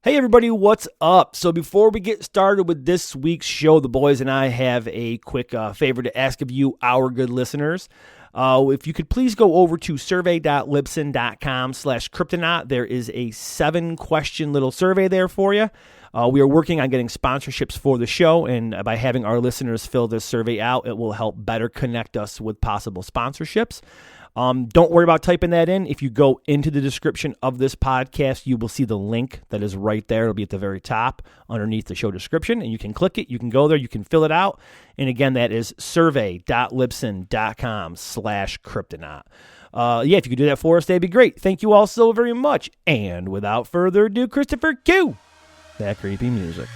Hey everybody, what's up? So before we get started with this week's show, the boys and I have a quick favor to ask of you, our good listeners. If you could please go over to survey.libsyn.com/Cryptonaut. There is a 7-question little survey there for you. We are working on getting sponsorships for the show, and by having our listeners fill this survey out, it will help better connect us with possible sponsorships. Don't worry about typing that in. If you go into the description of this podcast, you will see the link that is right there. It'll be at the very top underneath the show description, and you can click it. You can go there. You can fill it out. And again, that is survey.libsyn.com/Cryptonaut. If you could do that for us, that'd be great. Thank you all so very much. And without further ado, Christopher, cue that creepy music.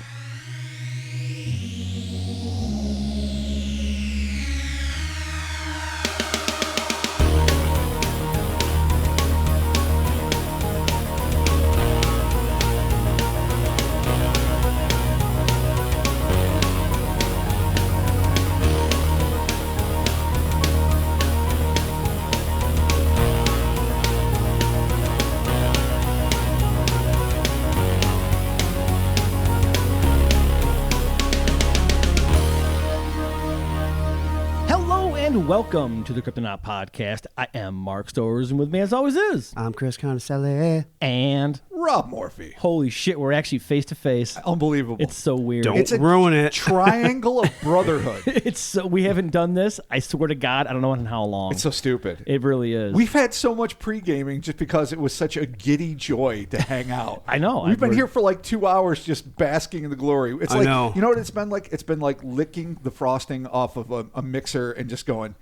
Welcome to the Cryptonaut Podcast. I am Mark Stowers, and with me as always is... I'm Chris Conselli. And... Rob Morphy. Holy shit, we're actually face to face. Unbelievable. It's so weird. Don't ruin it. Triangle of brotherhood. It's so... We haven't done this, I swear to God, I don't know in how long. It's so stupid. It really is. We've had so much pre-gaming just because it was such a giddy joy to hang out. I know. We've been here for like 2 hours just basking in the glory. It's like, know. You know what it's been like? It's been like licking the frosting off of a mixer and just going,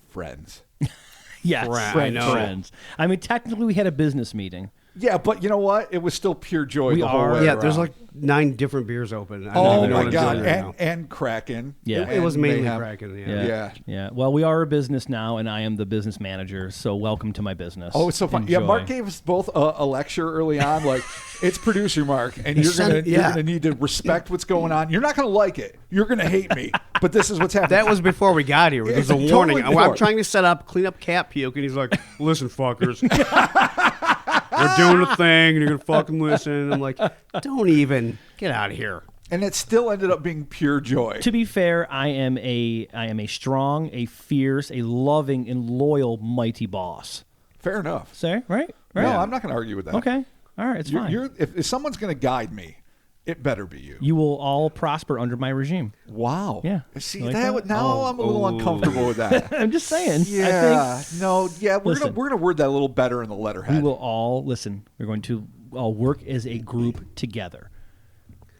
friends. Yes, friends. I mean, technically we had a business meeting. Yeah, but you know what? It was still pure joy the whole way Yeah, around. there's like 9 different beers open. Oh my God. And Kraken. Yeah. It was mainly Kraken. Yeah. Well, we are a business now, and I am the business manager, so welcome to my business. Oh, it's so fun. Enjoy. Yeah, Mark gave us both a lecture early on, like, it's producer Mark, and you're gonna need to respect what's going on. You're not gonna like it. You're gonna hate me, but this is what's happening. That was before we got here. There's a warning. Totally I'm trying to set up, clean up cat puke, and he's like, listen, fuckers. We're doing a thing, and you're going to fucking listen. And I'm like, don't even. Get out of here. And it still ended up being pure joy. To be fair, I am a strong, a fierce, a loving, and loyal, mighty boss. Fair enough. Say, right? No, I'm not going to argue with that. Okay. All right, it's fine. If someone's going to guide me, it better be you. You will all prosper under my regime. Wow. Yeah. See, like now I'm a little uncomfortable with that. I'm just saying. Yeah. We're gonna word that a little better in the letterhead. We will all listen. We're going to all work as a group together.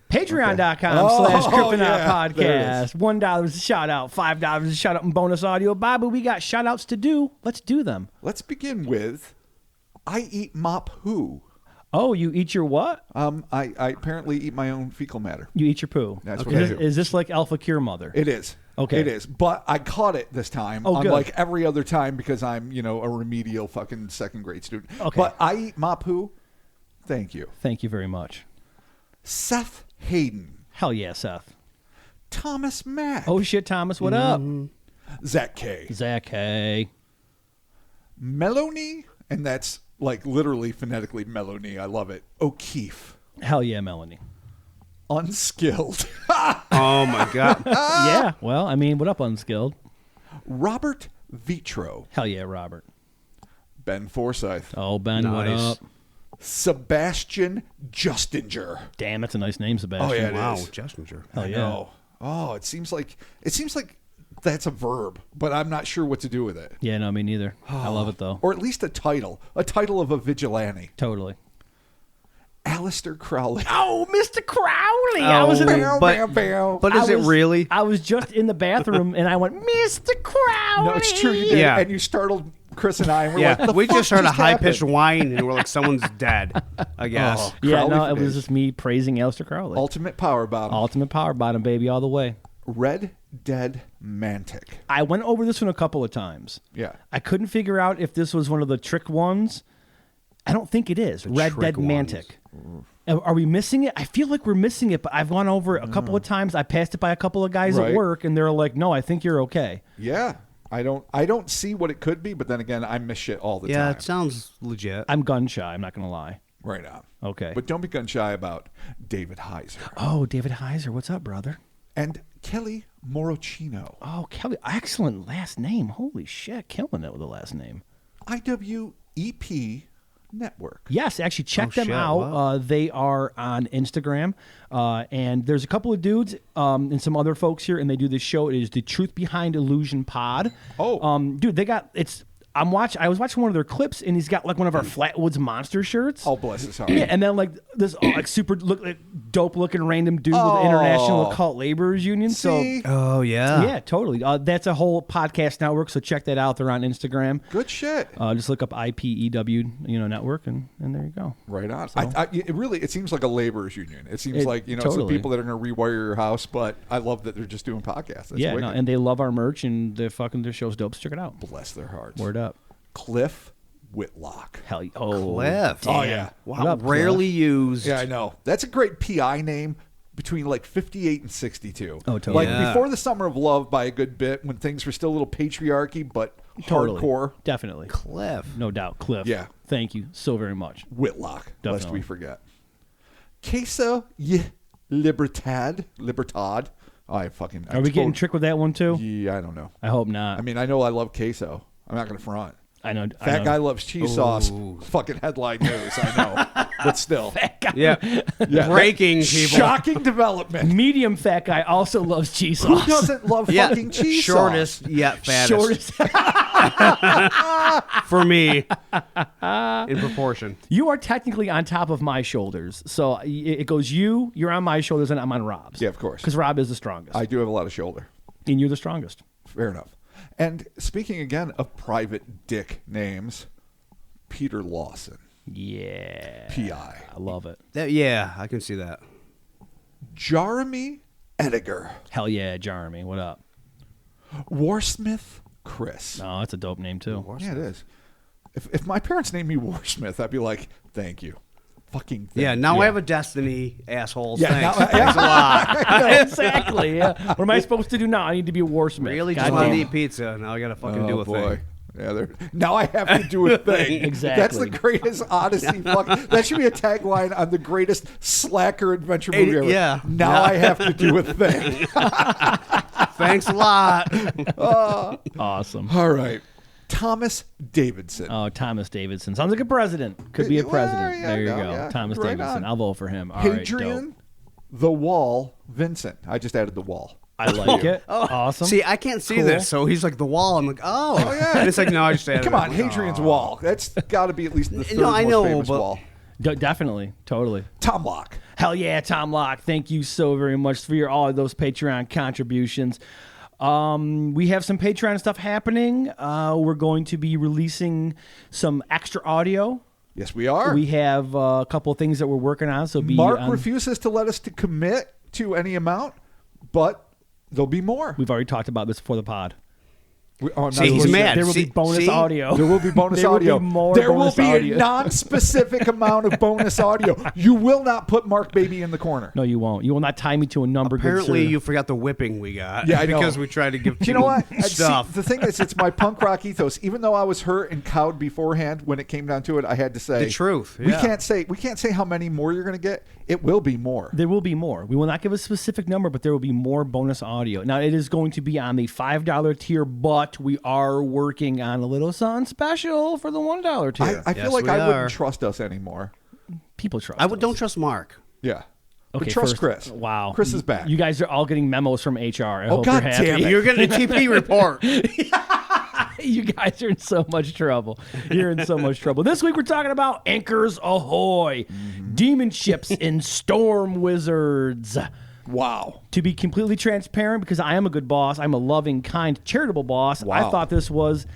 Patreon.com/Cryptonaut Podcast. $1 is a shout out. $5 is a shout out and bonus audio. Bobby, we got shout outs to do. Let's do them. Let's begin with I eat mop who. Oh, you eat your what? I apparently eat my own fecal matter. You eat your poo. That's what I do. Is this like Alpha Cure Mother? It is. Okay. It is. But I caught it this time, unlike every other time, because I'm, a remedial fucking second grade student. Okay. But I eat mop who. Thank you. Thank you very much. Seth Hayden. Hell yeah, Seth. Thomas Mack. Oh shit, Thomas, what up? Zach K. Zach K. Melanie, and that's like literally phonetically Melanie. I love it. O'Keefe. Hell yeah, Melanie. Unskilled. Oh my God. Yeah, well, I mean, what up, Unskilled? Robert Vitro. Hell yeah, Robert. Ben Forsyth. Oh, Ben, what Nice. up? Sebastian Justinger. Damn, that's a nice name, Sebastian. Oh, yeah, it Wow, is. Justinger. Hell yeah. No. Oh, it seems like that's a verb, but I'm not sure what to do with it. Yeah, no, me neither. I love it, though. Or at least a title of a vigilante. Totally. Alistair Crowley. Oh, Mr. Crowley. Oh, I was in but is it really? I was just in the bathroom, and I went, Mr. Crowley. No, it's true. You did. Yeah. And you startled Chris and I. And we're Yeah, like, we just heard a high-pitched happened? whine, and we're like, someone's dead, I guess. Oh. Yeah, Crowley no, it for was days. just me praising Alistair Crowley. Ultimate power bottom. Ultimate power bottom, baby, all the way. Red Dead Mantic. I went over this one a couple of times. Yeah. I couldn't figure out if this was one of the trick ones. I don't think it is. Red trick Dead Mantic. Are we missing it? I feel like we're missing it, but I've gone over it a couple of times. I passed it by a couple of guys at work, and they're like, no, I think you're okay. Yeah. I don't see what it could be, but then again, I miss shit all the time. Yeah, it sounds legit. I'm gun shy. I'm not going to lie. Right on. Okay. But don't be gun shy about David Heiser. Oh, David Heiser. What's up, brother? And Kelly Morocchino. Oh, Kelly. Excellent last name. Holy shit. Killing it with the last name. IWEP Network. Yes, actually, check them shit, out. wow. They are on Instagram, and there's a couple of dudes and some other folks here, and they do this show. It is the Truth Behind Illusion Pod. Oh. Dude, I was watching one of their clips, and he's got like one of our Flatwoods Monster shirts. Oh, bless his heart. Yeah, and then like this like super dope looking random dude with the International Occult Laborers Union. See? Oh, yeah. Yeah, totally. That's a whole podcast network, so check that out. They're on Instagram. Good shit. Just look up IPEW, network, and there you go. Right on. So- It seems like a laborers union. It seems like, some totally. people that are going to rewire your house, but I love that they're just doing podcasts. That's wicked. And they love our merch, and their show's dope. So check it out. Bless their hearts. Word up. Cliff Whitlock. Hell, oh, Cliff. damn. Oh, yeah. Wow. What up, Rarely Cliff? used. Yeah, I know. That's a great PI name between like 58 and 62. Oh, totally. Like Yeah. before the Summer of Love by a good bit, when things were still a little patriarchy, but Totally. hardcore. Definitely. Cliff. No doubt. Cliff. Yeah. Thank you so very much. Whitlock, lest Definitely. we forget. Queso Libertad. Are we getting tricked with that one too? Yeah, I don't know. I hope not. I mean, I know I love queso. I'm not going to front. I know. Fat guy loves cheese sauce. Fucking headline news, I know. But still. Yeah. Breaking people. Shocking development. Medium fat guy also loves cheese Who sauce. doesn't love Yeah. fucking cheese Shortest sauce? yet fattest. Shortest. For me. In proportion. You are technically on top of my shoulders, so it goes you're on my shoulders, and I'm on Rob's. Yeah, of course. Because Rob is the strongest, I do have a lot of shoulder. and you're the strongest. Fair enough. And speaking again of private dick names, Peter Lawson, Yeah. PI. I love it. Yeah, I can see that. Jeremy Ediger, Hell yeah, Jeremy. What up? Warsmith Chris. Oh, that's a dope name too. Yeah, it is. If my parents named me Warsmith, I'd be like, thank you. Fucking thank Yeah, now you. I have a destiny, assholes. Yeah, Thanks. now- Thanks a lot. Exactly. Yeah. What am I supposed to do now? I need to be a warsmith. Really just God wanted to damn. eat pizza. Now I got to fucking do a boy. thing. Yeah, now I have to do a thing. Exactly. That's the greatest Odyssey. That should be a tagline on the greatest slacker adventure movie ever. Yeah. Now I have to do a thing. Thanks a lot. Awesome. All right. Thomas Davidson. Oh, Thomas Davidson. Sounds like a president. Could be a Well, president. yeah, there you no, go. yeah. Thomas Right Davidson. on. I'll vote for him. All right, Hadrian dope. the Wall Vincent. I just added the wall. I like it. Awesome. See, I can't see Cool. this, so he's like the wall. I'm like, oh yeah. And it's like, no, I just added Come it. on, I'm like, Hadrian's oh. Wall. That's got to be at least the third No, I most know, famous but- wall. Definitely. Totally. Tom Locke. Hell yeah, Tom Locke. Thank you so very much for all of those Patreon contributions. We have some Patreon stuff happening. We're going to be releasing some extra audio. Yes, we are. We have a couple of things that we're working on. So be Mark on- refuses to let us to commit to any amount, but there'll be more. We've already talked about this before the pod. I'm See, not he's supposed to- mad. There will be See- bonus see? audio. There will be bonus There will audio. be more there will bonus be audio. a non-specific amount of bonus audio. You will not put Mark Baby in the corner. No, you won't. You will not tie me to a number. good Apparently, sir. you forgot the whipping we got. Yeah, I know. Because we tried to give You know what? stuff. See, the thing is, it's my punk rock ethos. Even though I was hurt and cowed beforehand, when it came down to it, I had to say The truth, We yeah. can't say how many more you're going to get. It will be more. There will be more. We will not give a specific number, but there will be more bonus audio. Now, it is going to be on the $5 tier, but we are working on a little something special for the $1 tier. I feel Yes, like we I are. wouldn't trust us anymore. People trust I would, us. don't trust Mark. Yeah. Okay, but trust first- Chris. Wow. Chris is back. You guys are all getting memos from HR. I hope God you're happy. damn it. You're getting a TP report. You guys are in so much trouble. You're in so much trouble. This week we're talking about anchors ahoy, demon ships and storm wizards. Wow. To be completely transparent, because I am a good boss, I'm a loving, kind, charitable boss. Wow. I thought this was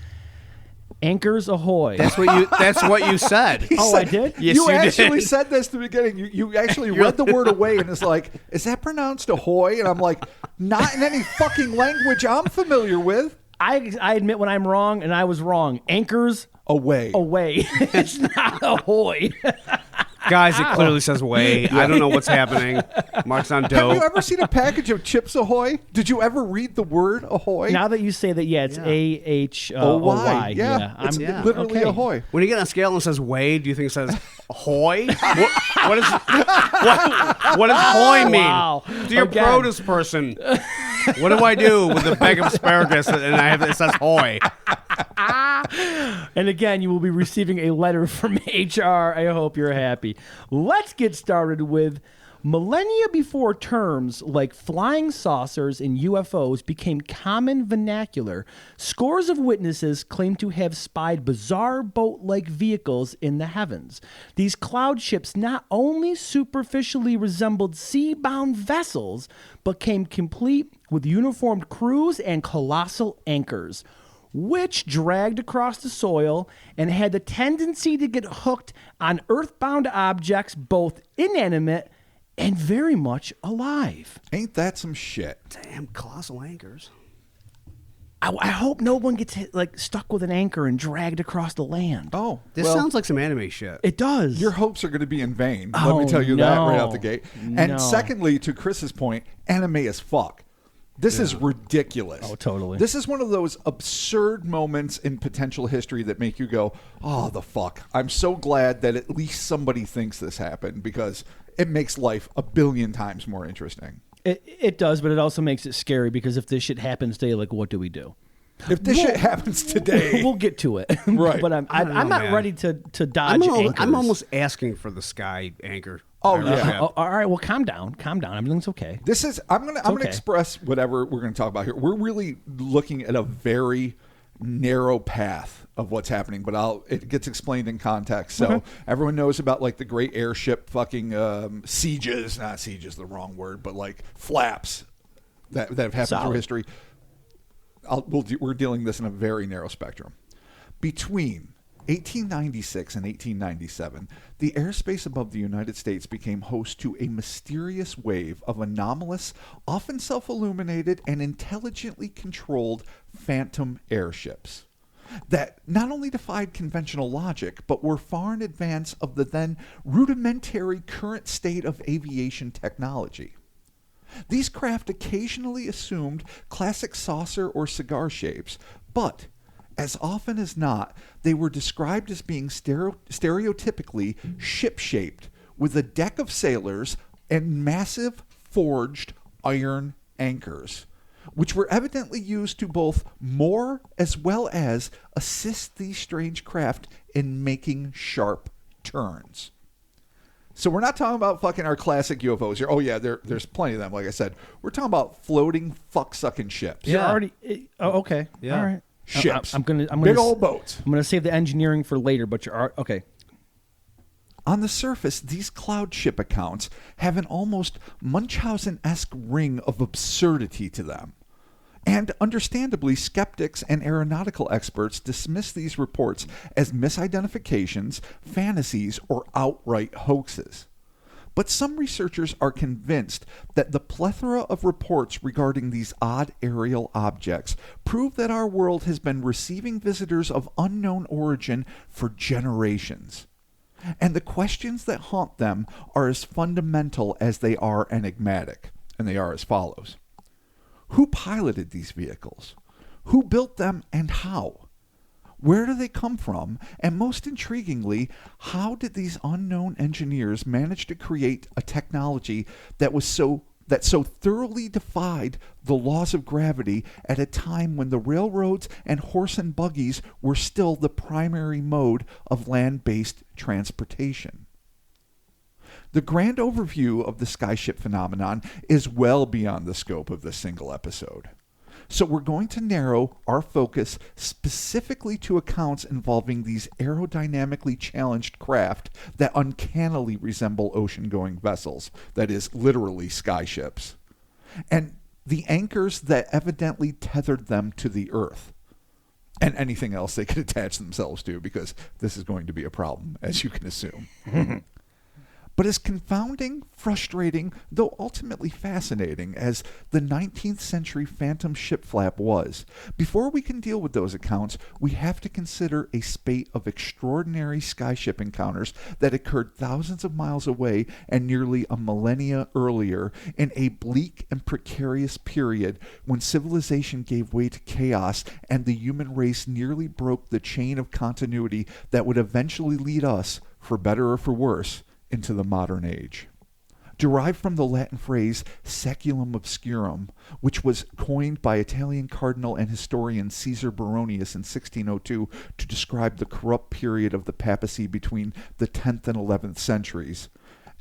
anchors ahoy. That's what you said. Oh, I did? Yes, you you actually did. said this at the beginning. You actually read the word away and it's like, is that pronounced ahoy? And I'm like, not in any fucking language I'm familiar with. I admit when I'm wrong, and I was wrong. Anchors Away. away. It's not ahoy. Guys, it clearly says Way. I don't know what's happening. Mark's on dope. Have you ever seen a package of Chips Ahoy? Did you ever read the word Ahoy? Now that you say that, it's AHOY. Yeah, it's literally okay. Ahoy. When you get on a scale and it says Way, do you think it says Ahoy? what does Hoy mean? Wow. Dear produce person, what do I do with a bag of asparagus and it says Hoy? And again, you will be receiving a letter from HR. I hope you're happy. Let's get started with millennia before terms like flying saucers and UFOs became common vernacular. Scores of witnesses claim to have spied bizarre boat-like vehicles in the heavens. These cloud ships not only superficially resembled sea-bound vessels, but came complete with uniformed crews and colossal anchors, which dragged across the soil and had the tendency to get hooked on earthbound objects, both inanimate and very much alive. Ain't that some shit? Damn, colossal anchors. I hope no one gets stuck with an anchor and dragged across the land. Oh, This sounds like some anime shit. It does. Your hopes are going to be in vain. Let me tell you that right out the gate. And secondly, to Chris's point, anime as fuck. This is ridiculous. Oh, totally. This is one of those absurd moments in potential history that make you go, oh, the fuck. I'm so glad that at least somebody thinks this happened, because it makes life a billion times more interesting. It does, but it also makes it scary, because if this shit happens today, what do we do? If this shit happens today, we'll get to it. Right. But I'm not man. ready to dodge anchors. I'm almost asking for the sky anchor. Oh, yeah. All right, well, calm down. Everything's okay. this is I'm gonna express whatever we're gonna talk about here. We're really looking at a very narrow path of what's happening, but it gets explained in context. So everyone knows about the great airship fucking sieges. Not sieges, the wrong word, but flaps that have happened through history. We're dealing this in a very narrow spectrum. Between 1896 and 1897, the airspace above the United States became host to a mysterious wave of anomalous, often self-illuminated and intelligently controlled phantom airships that not only defied conventional logic, but were far in advance of the then rudimentary current state of aviation technology. These craft occasionally assumed classic saucer or cigar shapes, but as often as not, they were described as being stereotypically ship-shaped, with a deck of sailors and massive forged iron anchors, which were evidently used to both moor as well as assist these strange craft in making sharp turns. So we're not talking about fucking our classic UFOs here. Oh, yeah, there's plenty of them, like I said. We're talking about floating, fuck-sucking ships. Yeah. Okay. Yeah. All right. Ships. I'm gonna big old boats. I'm gonna save the engineering for later, but okay. On the surface, these cloud ship accounts have an almost Munchausen-esque ring of absurdity to them. And understandably, skeptics and aeronautical experts dismiss these reports as misidentifications, fantasies, or outright hoaxes. But some researchers are convinced that the plethora of reports regarding these odd aerial objects prove that our world has been receiving visitors of unknown origin for generations. And the questions that haunt them are as fundamental as they are enigmatic, and they are as follows. Who piloted these vehicles? Who built them and how? Where do they come from? And most intriguingly, how did these unknown engineers manage to create a technology that so thoroughly defied the laws of gravity at a time when the railroads and horse and buggies were still the primary mode of land-based transportation? The grand overview of the skyship phenomenon is well beyond the scope of this single episode. So we're going to narrow our focus specifically to accounts involving these aerodynamically challenged craft that uncannily resemble ocean-going vessels, that is, literally skyships, and the anchors that evidently tethered them to the earth, and anything else they could attach themselves to, because this is going to be a problem, as you can assume. but as confounding, frustrating, though ultimately fascinating as the 19th century phantom ship flap was, before we can deal with those accounts, we have to consider a spate of extraordinary skyship encounters that occurred thousands of miles away and nearly a millennia earlier in a bleak and precarious period when civilization gave way to chaos and the human race nearly broke the chain of continuity that would eventually lead us, for better or for worse, into the modern age. Derived from the Latin phrase saeculum obscurum, which was coined by Italian cardinal and historian Caesar Baronius in 1602 to describe the corrupt period of the papacy between the 10th and 11th centuries,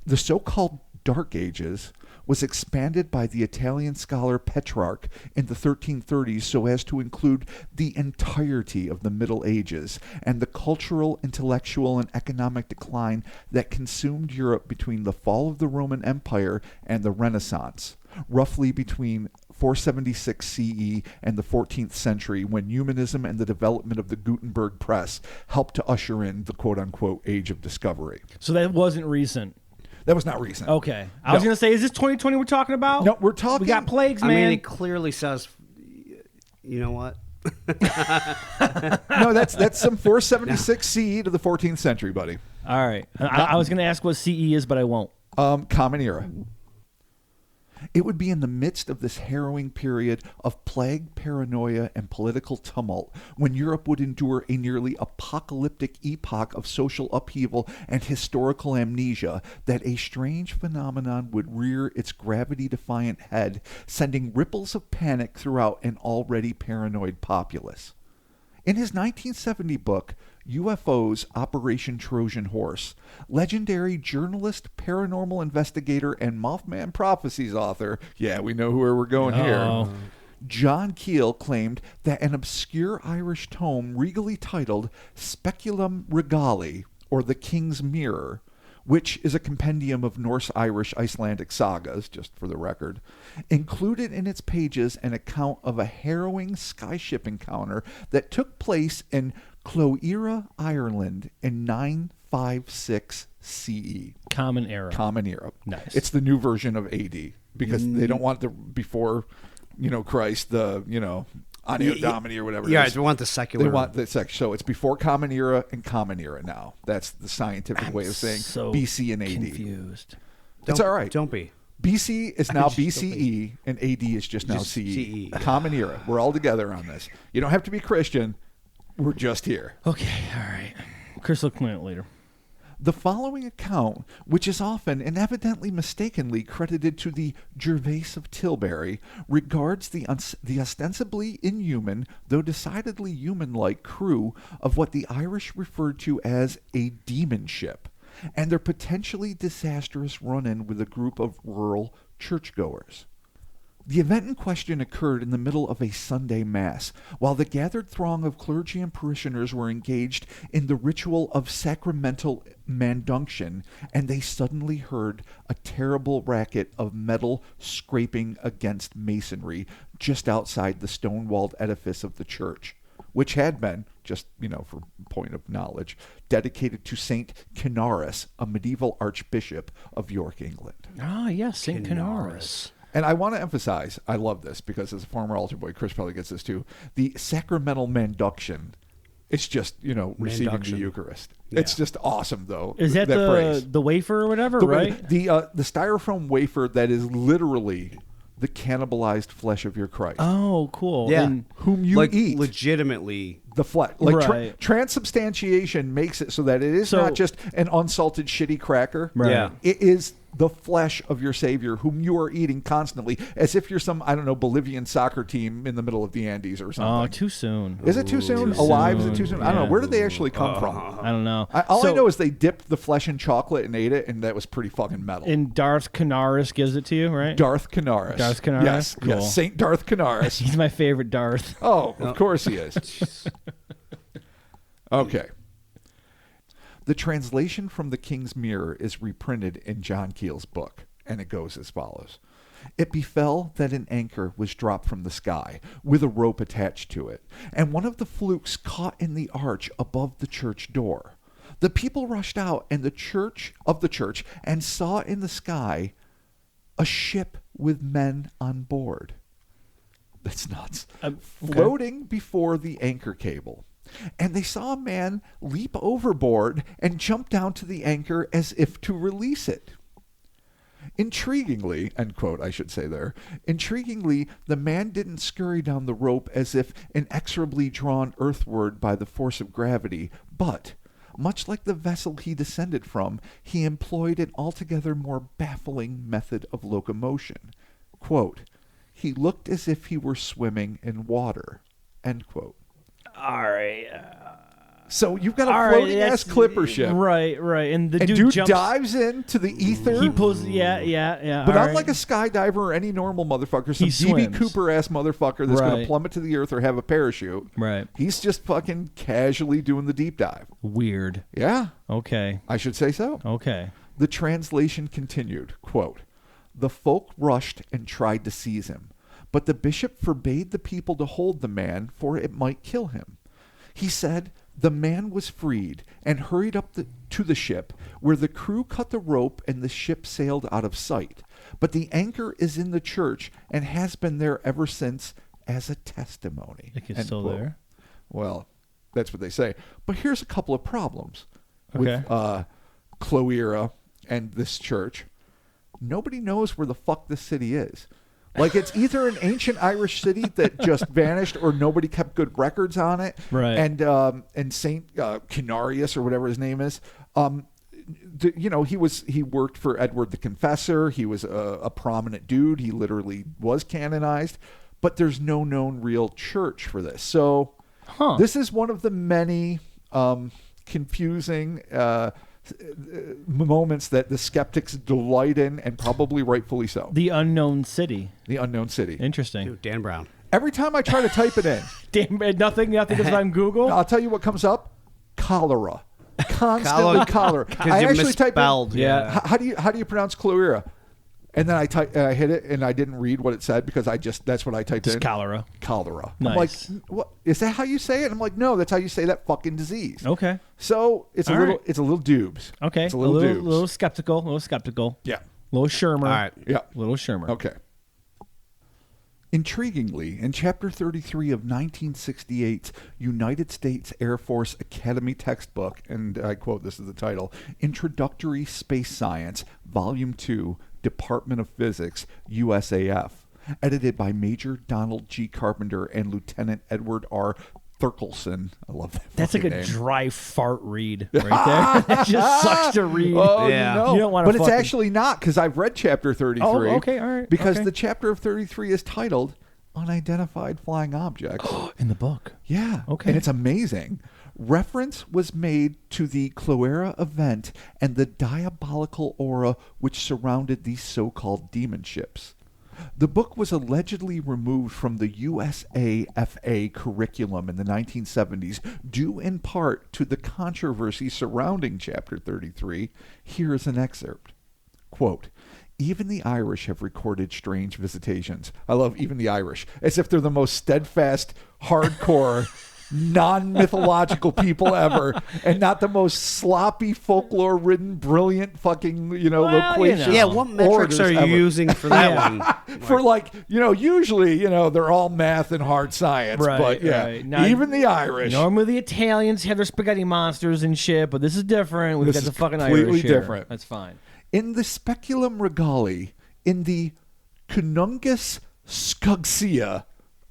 the so-called Dark Ages was expanded by the Italian scholar Petrarch in the 1330s so as to include the entirety of the Middle Ages and the cultural, intellectual, and economic decline that consumed Europe between the fall of the Roman Empire and the Renaissance, roughly between 476 CE and the 14th century, when humanism and the development of the Gutenberg press helped to usher in the quote-unquote Age of Discovery. So that wasn't recent. That was not recent. Okay. I was going to say, is this 2020 we're talking about? No, we're talking... We got plagues, man. I mean, it clearly says, you know what? No, that's some 476 CE to the 14th century, buddy. All right. I was going to ask what CE is, but I won't. Common Era. It would be in the midst of this harrowing period of plague, paranoia, and political tumult when Europe would endure a nearly apocalyptic epoch of social upheaval and historical amnesia that a strange phenomenon would rear its gravity-defiant head, sending ripples of panic throughout an already paranoid populace. In his 1970 book, UFOs Operation Trojan Horse, legendary journalist, paranormal investigator, and Mothman Prophecies author, yeah, we know where we're going here, John Keel claimed that an obscure Irish tome regally titled Speculum Regale, or The King's Mirror, which is a compendium of Norse, Irish, Icelandic sagas, just for the record, included in its pages an account of a harrowing skyship encounter that took place in Cloira, Ireland in 956 CE. Common Era. Common Era. Nice. It's the new version of AD because they don't want the before, Christ, the, Anno Domini or whatever it is. Yeah, they want the secular. They want the so it's before Common Era and Common Era now. That's the scientific way of saying so BC and AD. confused. It's all right. Don't be. BC is now BCE and AD is just now CE. Common Era. We're all together on this. You don't have to be Christian. We're just here. Okay, all right. Chris will clean it later. The following account, which is often and evidently mistakenly credited to the Gervais of Tilbury, regards the ostensibly inhuman, though decidedly human-like crew of what the Irish referred to as a demon ship, and their potentially disastrous run-in with a group of rural churchgoers. The event in question occurred in the middle of a Sunday Mass, while the gathered throng of clergy and parishioners were engaged in the ritual of sacramental mandunction, and they suddenly heard a terrible racket of metal scraping against masonry just outside the stone-walled edifice of the church, which had been, just, for point of knowledge, dedicated to St. Canaris, a medieval archbishop of York, England. Ah, yes, St. Canaris. And I want to emphasize, I love this because as a former altar boy, Chris probably gets this too, the sacramental manduction. It's just, receiving the Eucharist. Yeah. It's just awesome, though. Is that the wafer or whatever, right? The styrofoam wafer that is literally the cannibalized flesh of your Christ. Oh, cool. Yeah. And whom you eat. Legitimately. The flesh. Like transubstantiation makes it so that it is not just an unsalted shitty cracker. Right. Yeah. It is the flesh of your Savior, whom you are eating constantly, as if you're some, Bolivian soccer team in the middle of the Andes or something. Oh, too soon. Is it too soon? Too Alive, soon. is it too soon? Yeah. I don't know. Where did they actually come from? I don't know. All I know is they dipped the flesh in chocolate and ate it, and that was pretty fucking metal. And Darth Canaris gives it to you, right? Darth Canaris. Darth Canaris? Yes, Cool. yes. Saint Darth Canaris. He's my favorite Darth. Oh, of course he is. Okay. The translation from the King's Mirror is reprinted in John Keel's book, and it goes as follows. It befell that an anchor was dropped from the sky, with a rope attached to it, and one of the flukes caught in the arch above the church door. The people rushed out and the church and saw in the sky a ship with men on board. That's nuts. Floating before the anchor cable. And they saw a man leap overboard and jump down to the anchor as if to release it. Intriguingly, end quote, I should say there. Intriguingly, the man didn't scurry down the rope as if inexorably drawn earthward by the force of gravity, but, much like the vessel he descended from, he employed an altogether more baffling method of locomotion. Quote, he looked as if he were swimming in water, end quote. All right. So you've got a floating ass clipper ship. Right. And the And dude jumps, dives into the ether. He pulls, yeah. But all unlike right. a skydiver or any normal motherfucker, some He D.B. swims. Cooper ass motherfucker that's going to Right. plummet to the earth or have a parachute, Right. he's just fucking casually doing the deep dive. Weird. Yeah, Okay. I should say so. Okay. The translation continued, quote, the folk rushed and tried to seize him, but the bishop forbade the people to hold the man, for it might kill him. He said, the man was freed and hurried up to the ship, where the crew cut the rope and the ship sailed out of sight. But the anchor is in the church and has been there ever since as a testimony. Like it's End still quote. there? Well, that's what they say. But here's a couple of problems Okay. with Cloera and this church. Nobody knows where the fuck this city is. Like, it's either an ancient Irish city that just vanished, or nobody kept good records on it. Right. And Saint Canarius, or whatever his name is, he worked for Edward the Confessor. He was a prominent dude. He literally was canonized. But there's no known real church for this. So this is one of the many confusing moments that the skeptics delight in, and probably rightfully so. The unknown city. The unknown city. Interesting. Dude, Dan Brown. Every time I try to type it in, Damn, nothing is on Google. I'll tell you what comes up: cholera. Constantly cholera. I you actually type in, misspelled. Yeah. how do you pronounce Cloera? And then I hit it, and I didn't read what it said because that's what I typed It's in. cholera. Cholera. Nice. I'm like, what is that? How you say it? And I'm like, no, that's how you say that fucking disease. Okay. So it's a All little, right. it's a little dubes. Okay. It's a little dubes. Little skeptical. Yeah. Little Shermer. All right. Yeah. Little Shermer. Okay. Intriguingly, in Chapter 33 of 1968's United States Air Force Academy textbook, and I quote, this is the title, Introductory Space Science, Volume 2, Department of Physics, USAF, edited by Major Donald G. Carpenter and Lieutenant Edward R. Thurkelson. I love that. That's like a name. dry fart read right there. That just sucks to read. Oh, Yeah. no. You don't wanna but it's fucking- actually not, because I've read Chapter 33. Oh, okay, all right, Because okay. the chapter of 33 is titled Unidentified Flying Objects. In the book. Yeah. Okay. And it's amazing. Reference was made to the Cloera event and the diabolical aura which surrounded these so-called demon ships. The book was allegedly removed from the USAFA curriculum in the 1970s, due in part to the controversy surrounding Chapter 33. Here is an excerpt. Quote, even the Irish have recorded strange visitations. I love even the Irish, as if they're the most steadfast, hardcore, non-mythological people ever, and not the most sloppy, folklore-ridden, brilliant fucking, loquacious Yeah, what metrics orators are you ever. using for that one? For usually, they're all math and hard science, Right, but yeah, right. Now, even the Irish. Normally the Italians have their spaghetti monsters and shit, but this is different. We've This got is the fucking completely Irish here. different. That's fine. In the Speculum Regali, in the Cunungus Scugsia,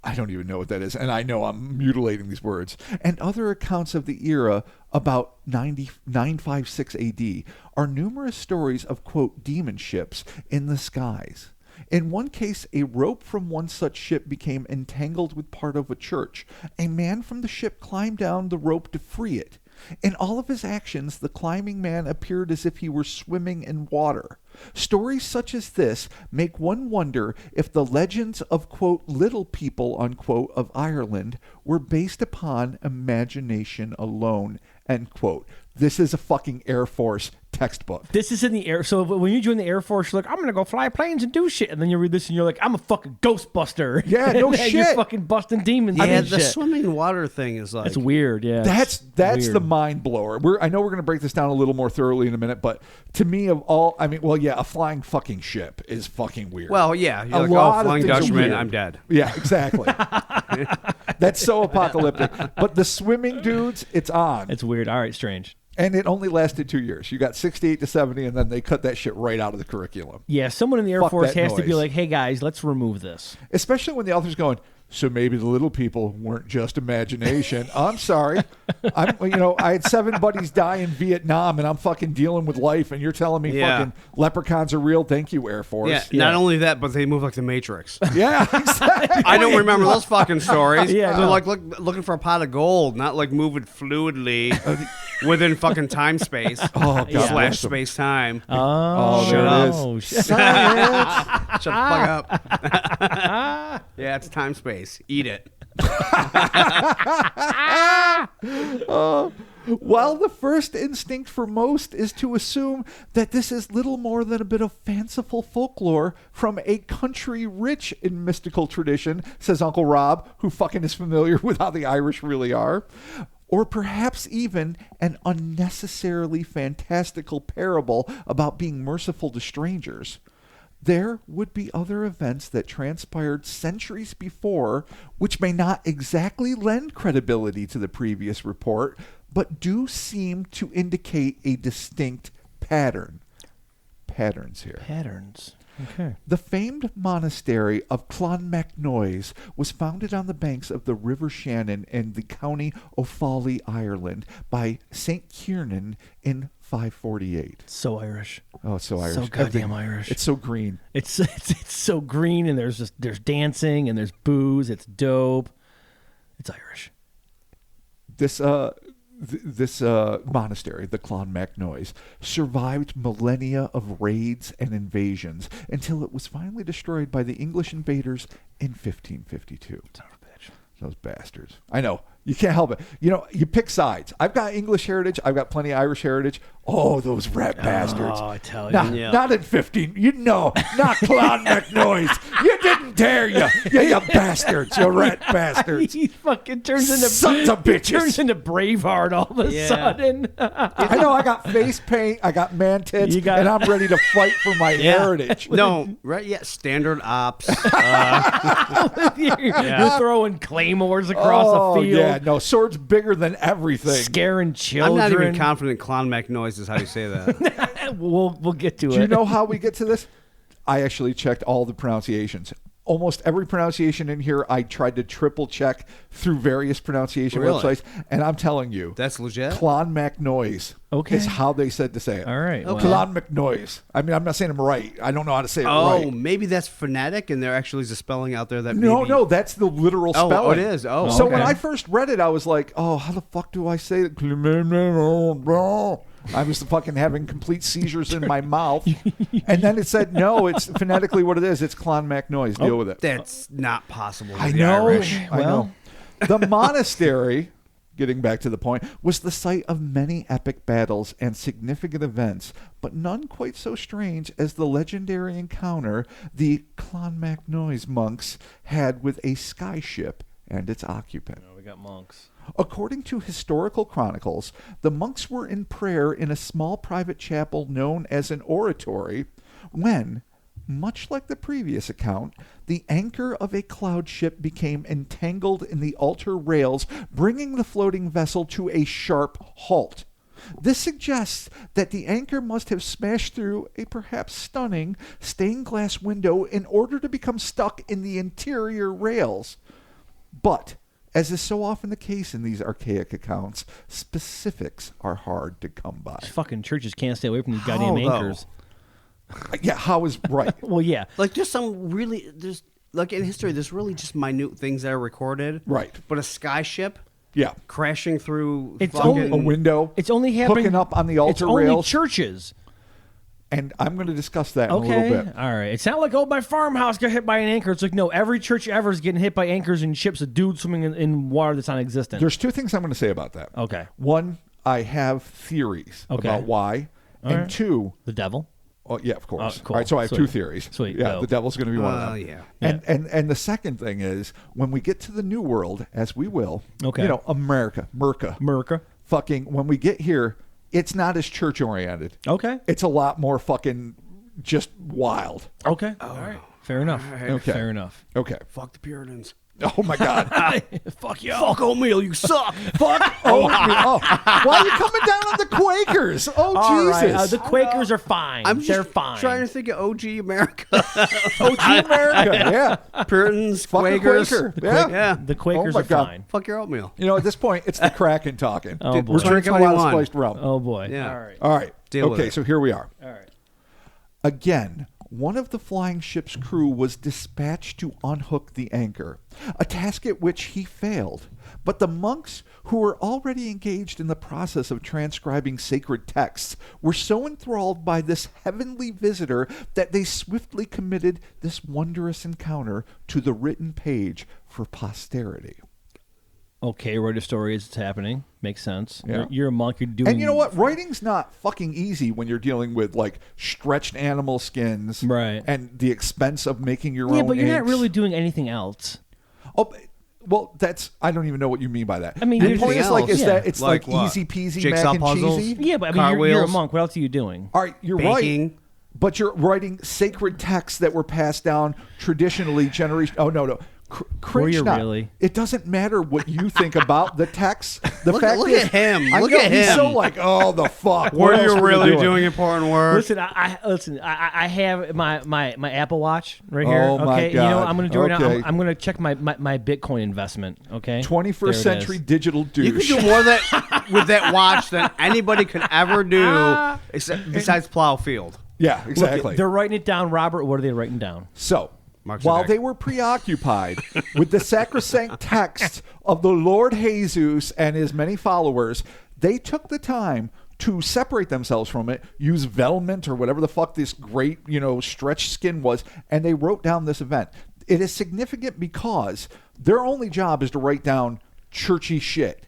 I don't even know what that is, and I know I'm mutilating these words, and other accounts of the era about 956 AD, are numerous stories of, quote, demon ships in the skies. In one case, a rope from one such ship became entangled with part of a church. A man from the ship climbed down the rope to free it. In all of his actions, the climbing man appeared as if he were swimming in water. Stories such as this make one wonder if the legends of, quote, little people, unquote, of Ireland were based upon imagination alone, end quote. This is a fucking Air Force textbook. This is in the air. So when you join the Air Force, you're like, I'm going to go fly planes and do shit. And then you read this and you're like, I'm a fucking Ghostbuster. Yeah, no and shit. You're fucking busting demons. Yeah, and the shit. swimming water thing is like... It's weird, yeah. That's weird. the mind blower. I know we're going to break this down a little more thoroughly in a minute, but to me, a flying fucking ship is fucking weird. Well, yeah. You're A like, lot of Flying things are Dutchman, weird. I'm dead. Yeah, exactly. That's so apocalyptic. But the swimming dudes, it's on. It's weird. All right, strange. And it only lasted 2 years. You got 68 to 70, and then they cut that shit right out of the curriculum. Yeah, someone in the Air Fuck Force that has to be noise. like, hey, guys, let's remove this. Especially when the author's going, so maybe the little people weren't just imagination. I'm sorry. I had 7 buddies die in Vietnam, and I'm fucking dealing with life, and you're telling me fucking leprechauns are real? Thank you, Air Force. Yeah, not only that, but they move like the Matrix. Yeah, exactly. I don't remember those fucking stories. Yeah, They're no. like looking for a pot of gold, not like moving fluidly within fucking time space. Oh, God Slash bless 'em. space time. Oh, Shut there up. it is. Oh, shit. Science. Shut the fuck up. Yeah, it's time space. Eat it. While the first instinct for most is to assume that this is little more than a bit of fanciful folklore from a country rich in mystical tradition, says Uncle Rob, who fucking is familiar with how the Irish really are, or perhaps even an unnecessarily fantastical parable about being merciful to strangers, there would be other events that transpired centuries before, which may not exactly lend credibility to the previous report, but do seem to indicate a distinct pattern. Patterns here. Patterns. Okay. The famed monastery of Clonmacnoise was founded on the banks of the River Shannon in the county Offaly, Ireland, by St. Kiernan in 548. So Irish. Oh, it's so Irish. So goddamn Everything. Irish. It's so green. It's so green, and there's dancing, and there's booze. It's dope. It's Irish. This monastery, the Clonmacnoise, survived millennia of raids and invasions until it was finally destroyed by the English invaders in 1552. Son of a bitch. Those bastards. I know. You can't help it. You pick sides. I've got English heritage. I've got plenty of Irish heritage. Oh, those rat bastards. Oh, I tell you. Not in 15. Not Clonmacnoise. You didn't dare, you bastards. You rat bastards. He fucking turns into Sons of bitches. He turns into Braveheart all of a sudden. I know. I got face paint. I got man tits, and I'm ready to fight for my heritage. No, right? Yeah, standard ops. You're throwing claymores across the field. Yeah, no, swords bigger than everything. Scaring children. I'm not even confident Clonmacnoise is how you say that. We'll get to it. Do you know how we get to this? I actually checked all the pronunciations. Almost every pronunciation in here, I tried to triple check through various pronunciation websites, and I'm telling you, That's legit? Clonmacnoise is how they said to say it. All right. Okay. Clonmacnoise. I mean, I'm not saying I'm right. I don't know how to say it Oh, right. maybe that's phonetic, and there actually is a spelling out there that No, that's the literal Oh, spelling. it is? Oh, So okay. when I first read it, I was like, oh, how the fuck do I say it? I was fucking having complete seizures in my mouth. And then it said, no, it's phonetically what it is. It's Clonmacnoise. Deal with it. That's not possible. I with the know. Irish. I know. The monastery, getting back to the point, was the site of many epic battles and significant events, but none quite so strange as the legendary encounter the Clonmacnoise monks had with a skyship and its occupant. We got monks. According to historical chronicles, the monks were in prayer in a small private chapel known as an oratory when, much like the previous account, the anchor of a cloud ship became entangled in the altar rails, bringing the floating vessel to a sharp halt. This suggests that the anchor must have smashed through a perhaps stunning stained glass window in order to become stuck in the interior rails. But, as is so often the case in these archaic accounts, specifics are hard to come by. Fucking churches can't stay away from these How, goddamn though? anchors. Yeah, how is right? Well, yeah. Like, there's like in history, there's really just minute things that are recorded. Right. But a skyship Yeah. crashing through It's fucking... only- A window. It's only happening. Hooking up on the altar it's only rails. churches. And I'm going to discuss that in a Okay. little bit. All right. It's not like, oh, my farmhouse got hit by an anchor. It's like, no, every church ever is getting hit by anchors and ships of dudes swimming in water that's non-existent. There's two things I'm going to say about that. Okay. One, I have theories Okay. about why. All and right. 2, The devil. oh yeah, of course. Oh, cool. All right, so I have Sweet. 2 theories. Sweet. Yeah, Dope. the devil's going to be one of them. Yeah. And the second thing is when we get to the new world, as we will, Okay. you know, America, fucking, when we get here, it's not as church oriented. Okay. It's a lot more fucking just wild. Okay. All right. Fair enough. Okay. Fair enough. Okay. Fuck the Puritans. Oh my God. Fuck you. Fuck oatmeal, you suck. Fuck oatmeal. Oh, why are you coming down on the Quakers? Oh, All right. Jesus. The Quakers are fine. They're fine. Trying to think of OG America. OG America, yeah. Puritans, Fuck the Quakers. Quaker. Yeah. Yeah. The Quakers Oh my are God. fine. Fuck your oatmeal. You know, at this point, it's the Kraken talking. Oh, boy. We're drinking a lot of 2021. spiced rum. Oh boy. Yeah. All right. All right. Deal with Okay, it. so here we are. All right. Again, one of the flying ship's crew was dispatched to unhook the anchor, a task at which he failed. But the monks, who were already engaged in the process of transcribing sacred texts, were so enthralled by this heavenly visitor that they swiftly committed this wondrous encounter to the written page for posterity. Okay, write a story as it's happening. Makes sense. Yeah. You're a monk. You're doing. And you know what? Writing's not fucking easy when you're dealing with like stretched animal skins, Right. And the expense of making your Yeah, own. but you're not inks. really doing anything else. Oh, well, I don't even know what you mean by that. I mean, the you're point just- is like, is Yeah. that it's like Like what? easy peasy Jigsaw mac and puzzles? cheesy? Yeah, but I mean, you're a Cartwheels. monk. What else are you doing? All right, you're right. Baking. But you're writing sacred texts that were passed down traditionally, generation. Oh no. Cringe you not. really? It doesn't matter what you think about the text. The Look- fact look is, at him. I Look know, at he's him. so like, oh the fuck. Were What else you we really doing? doing important work? Listen, I have my Apple Watch right here. Oh, my okay, you know God. what I'm going to do right now? Okay. I'm going to check my Bitcoin investment. Okay, 21st There it century is. digital douche. You could do more with that watch than anybody could ever do besides plow a field. Yeah, Look, exactly. they're writing it down, Robert. What are they writing down? So, Mark while Zuckerberg. they were preoccupied with the sacrosanct text of the Lord Jesus and his many followers, they took the time to separate themselves from it, use velvet or whatever the fuck this great, stretched skin was, and they wrote down this event. It is significant because their only job is to write down churchy shit.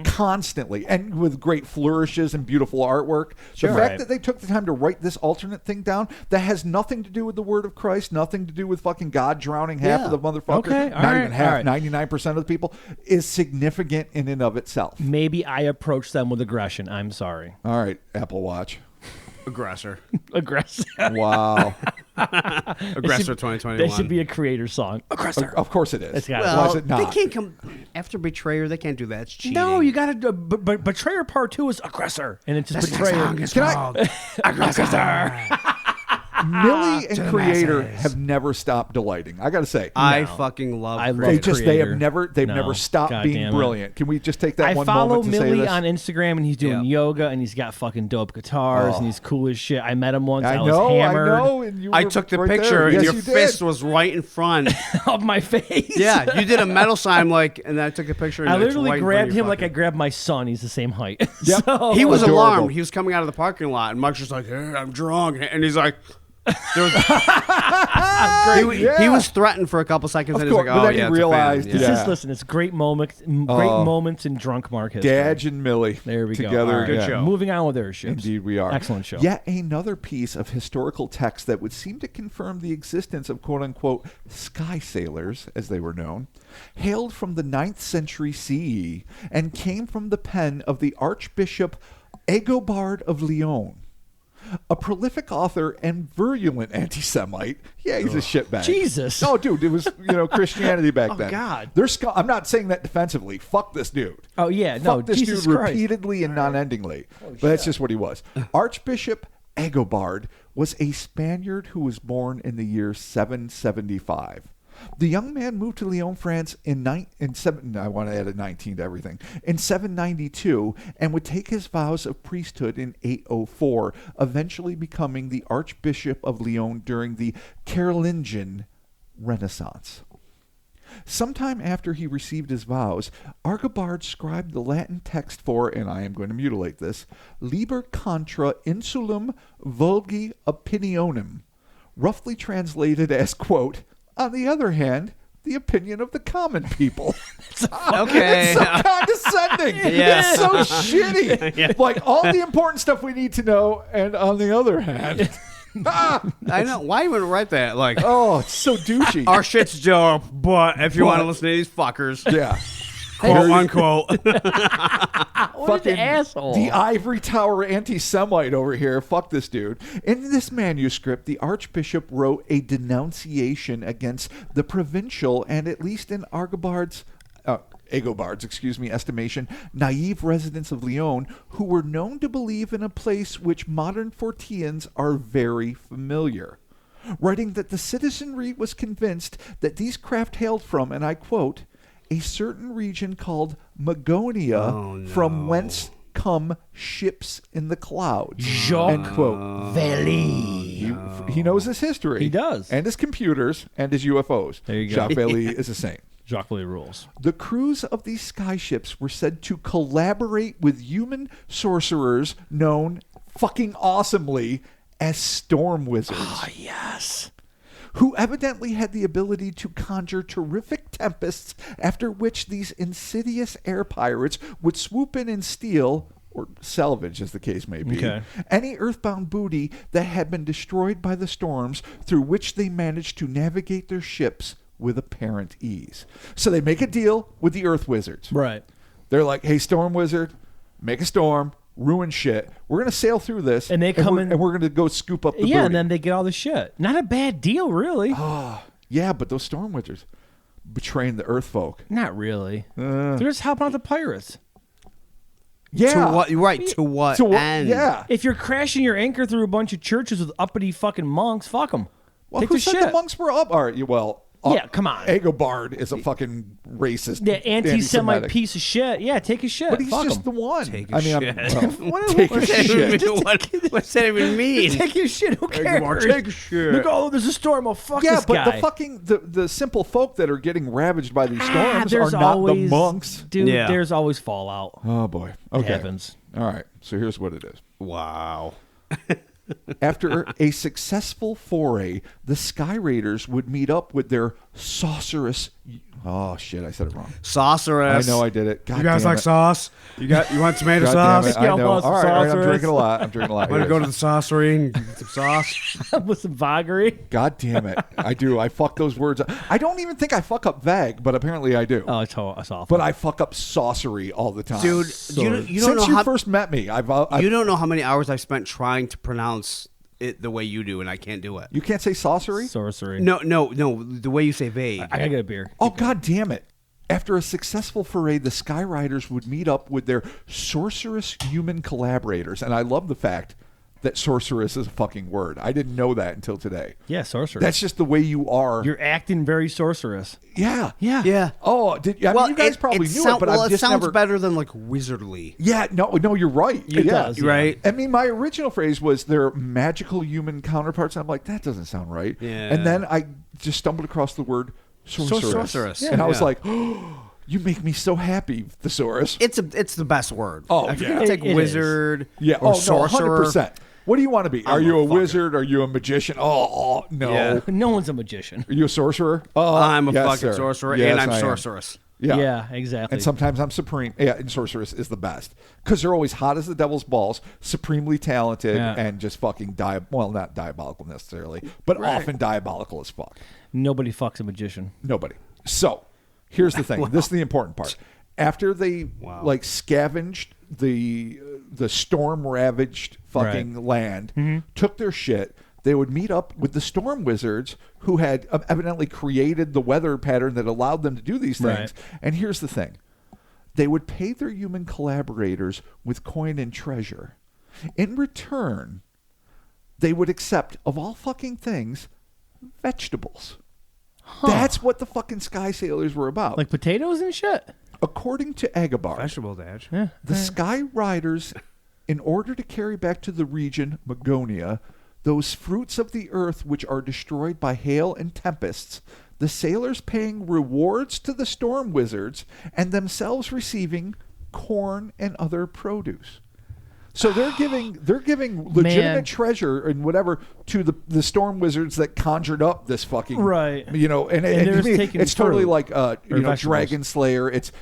Constantly and with great flourishes and beautiful artwork. Sure. The fact Right. that they took the time to write this alternate thing down that has nothing to do with the word of Christ, nothing to do with fucking God drowning half Yeah. of the motherfuckers, Okay, all not right, even half, all right. 99% of the people, is significant in and of itself. Maybe I approached them with aggression. I'm sorry. All right, Apple Watch. Aggressor. Aggressive. Wow. Aggressor 2021. That should be a creator song. Aggressive. Of course it is. It's got- Why is Well, it not? they can't come after betrayer. They can't do that. It's cheating. No, you got to. But Betrayer Part 2 is aggressor, and it's just betrayer. Can I- Millie and Creator have never stopped delighting. I got to say. I fucking love. I love Creator. They have Creator. they've No. never stopped God being damn it. brilliant. Can we just take that I one follow moment to say Millie this? on Instagram, and he's doing yoga, and he's got fucking dope guitars, and he's cool as shit. I met him once. I was hammered and you I were took the right picture, there. and Yes, your you did. fist was right in front. of my face. Yeah, you did a metal sign and then I took a picture. And I it's literally right in front grabbed of your him like I fucking- grabbed my son. He's the same height. Yep. So, He was Adorable. alarmed. He was coming out of the parking lot, and Mark's just like, hey, "I'm drunk," and he's like, there was, he was threatened for a couple seconds, and he's course, like, but "Oh then he yeah, realized- it's a fan." Yeah. Listen, it's great moments in drunk Mark history. Dadge and Millie There we go. together. All right. Good show. Moving on with airships. Indeed, we are. Excellent show. Yet another piece of historical text that would seem to confirm the existence of quote-unquote sky sailors, as they were known, hailed from the 9th century CE and came from the pen of the Archbishop Agobard of Lyon. A prolific author and virulent anti-Semite. Yeah, he's a shitbag. Jesus. No, dude, it was Christianity back then. God. I'm not saying that defensively. Fuck this dude. Oh, yeah. No, Fuck this Jesus dude Christ. repeatedly and non-endingly. But that's just what he was. Archbishop Agobard was a Spaniard who was born in the year 775. The young man moved to Lyon, France I want to add a 19 to everything, in 792, and would take his vows of priesthood in 804, eventually becoming the Archbishop of Lyon during the Carolingian Renaissance. Sometime after he received his vows, Agobard scribed the Latin text for, and I am going to mutilate this, Liber contra insulum vulgi opinionem, roughly translated as, quote, on the other hand, the opinion of the common people. Okay. It's so condescending. Yeah. It's so shitty. Yeah. Like, all the important stuff we need to know, and on the other hand... I know. Why would you write that? Like, Oh, it's so douchey. our shit's dope, but if you But- want to listen to these fuckers, Yeah. quote unquote. What an asshole. The ivory tower anti-Semite over here. Fuck this dude. In this manuscript, the Archbishop wrote a denunciation against the provincial and, at least in Agobard's estimation, naive residents of Lyon who were known to believe in a place which modern Forteans are very familiar. Writing that the citizenry was convinced that these craft hailed from, and I quote, a certain region called Magonia, from whence come ships in the clouds. End quote. He knows his history. He does. And his computers and his UFOs. There you go. Jacques Vallée is a saint. Jacques Vallée rules. The crews of these skyships were said to collaborate with human sorcerers known fucking awesomely as storm wizards. Oh, yes. Who evidently had the ability to conjure terrific tempests, after which these insidious air pirates would swoop in and steal, or salvage as the case may be, any earthbound booty that had been destroyed by the storms through which they managed to navigate their ships with apparent ease. So they make a deal with the Earth Wizards. Right. They're like, hey, Storm Wizard, make a storm, ruin shit. We're going to sail through this. And they come and we're going to go scoop up the booty. and then they get all the shit. Not a bad deal, really. Yeah, but those Storm Wizards betraying the Earth folk. Not really. They're just helping out the pirates. Yeah. To what? Right. To what end? Yeah. If you're crashing your anchor through a bunch of churches with uppity fucking monks, fuck them. Well, Take who the said shit. the monks were up? All right, well... Yeah, come on. Agobard is a fucking racist. The anti-Semite anti-Semitic. piece of shit. Yeah, take his shit. But he's Fuck just him. the one. Take a I mean, shit. well, take a shit. What's that even mean? Take your shit. Who cares? Take a shit. Look, oh, there's a storm. Oh, fuck Yeah, this but guy. the fucking the simple folk that are getting ravaged by these storms are there's not always, the monks. Dude, Yeah. there's always fallout. Oh boy. Okay. happens. All right. So here's what it is. Wow. After a successful foray, the Sky Raiders would meet up with their sorceress. Oh shit! I said it wrong. Sorceress. I know I did it. God You guys damn like it. sauce? You want tomato God sauce? damn it. I know. want All some right, I'm sorceress? drinking a lot. I'm drinking a lot. Want Here to it go is. to the saucery and get some sauce? With some vagary. God damn it. I do. I fuck those words up. I don't even think I fuck up vague, but apparently I do. Oh, it's awful. But I fuck up saucery all the time. Dude, you don't Since know you how first met me, I've you don't know how many hours I've spent trying to pronounce it the way you do, and I can't do it. you can't say saucery? Sorcery. No, the way you say vague. I gotta get a beer. Oh, God damn it. After a successful foray, the Sky Riders would meet up with their sorceress human collaborators. And I love the fact that sorceress is a fucking word. I didn't know that until today. Yeah, sorcery. That's just the way you are. You're acting very sorceress. Yeah. Yeah. Yeah. Oh, I mean, you guys probably knew it, but I've just sounds never... better than like wizardly. Yeah, no, you're right. It yeah. does, yeah. Right? I mean, my original phrase was their magical human counterparts. And I'm like, that doesn't sound right. Yeah. And then I just stumbled across the word sorceress. Sorceress. And I was Yeah. like, oh, you make me so happy, thesaurus. It's the best word. Oh, if yeah. you're gonna take It wizard, Yeah. or Oh, sorcerer. no, 100%. What do you want to be? Are I'm you a a fucker. wizard? Are you a magician? Oh, no. Yeah. No one's a magician. Are you a sorcerer? Oh, I'm a yes, fucking sir. sorcerer, Yes, and I'm I am. sorceress. Yeah. Exactly. And sometimes I'm supreme. Yeah, and sorceress is the best because they're always hot as the devil's balls, supremely talented, Yeah. and just fucking well, not diabolical necessarily, but often diabolical as fuck. Nobody fucks a magician. Nobody. So here's the thing. This is the important part. After they like scavenged the storm ravaged fucking land, took their shit. They would meet up with the storm wizards who had evidently created the weather pattern that allowed them to do these things. Right. And here's the thing. They would pay their human collaborators with coin and treasure. In return, they would accept, of all fucking things, vegetables. That's what the fucking Sky Sailors were about. Like potatoes and shit. According to Agobard, Vegetable dash. Yeah. the Sky Riders, in order to carry back to the region, Magonia, those fruits of the earth which are destroyed by hail and tempests, the sailors paying rewards to the storm wizards and themselves receiving corn and other produce. So they're giving legitimate treasure and whatever to the storm wizards that conjured up this fucking right. You know, and it's totally like Dragon Slayer. It's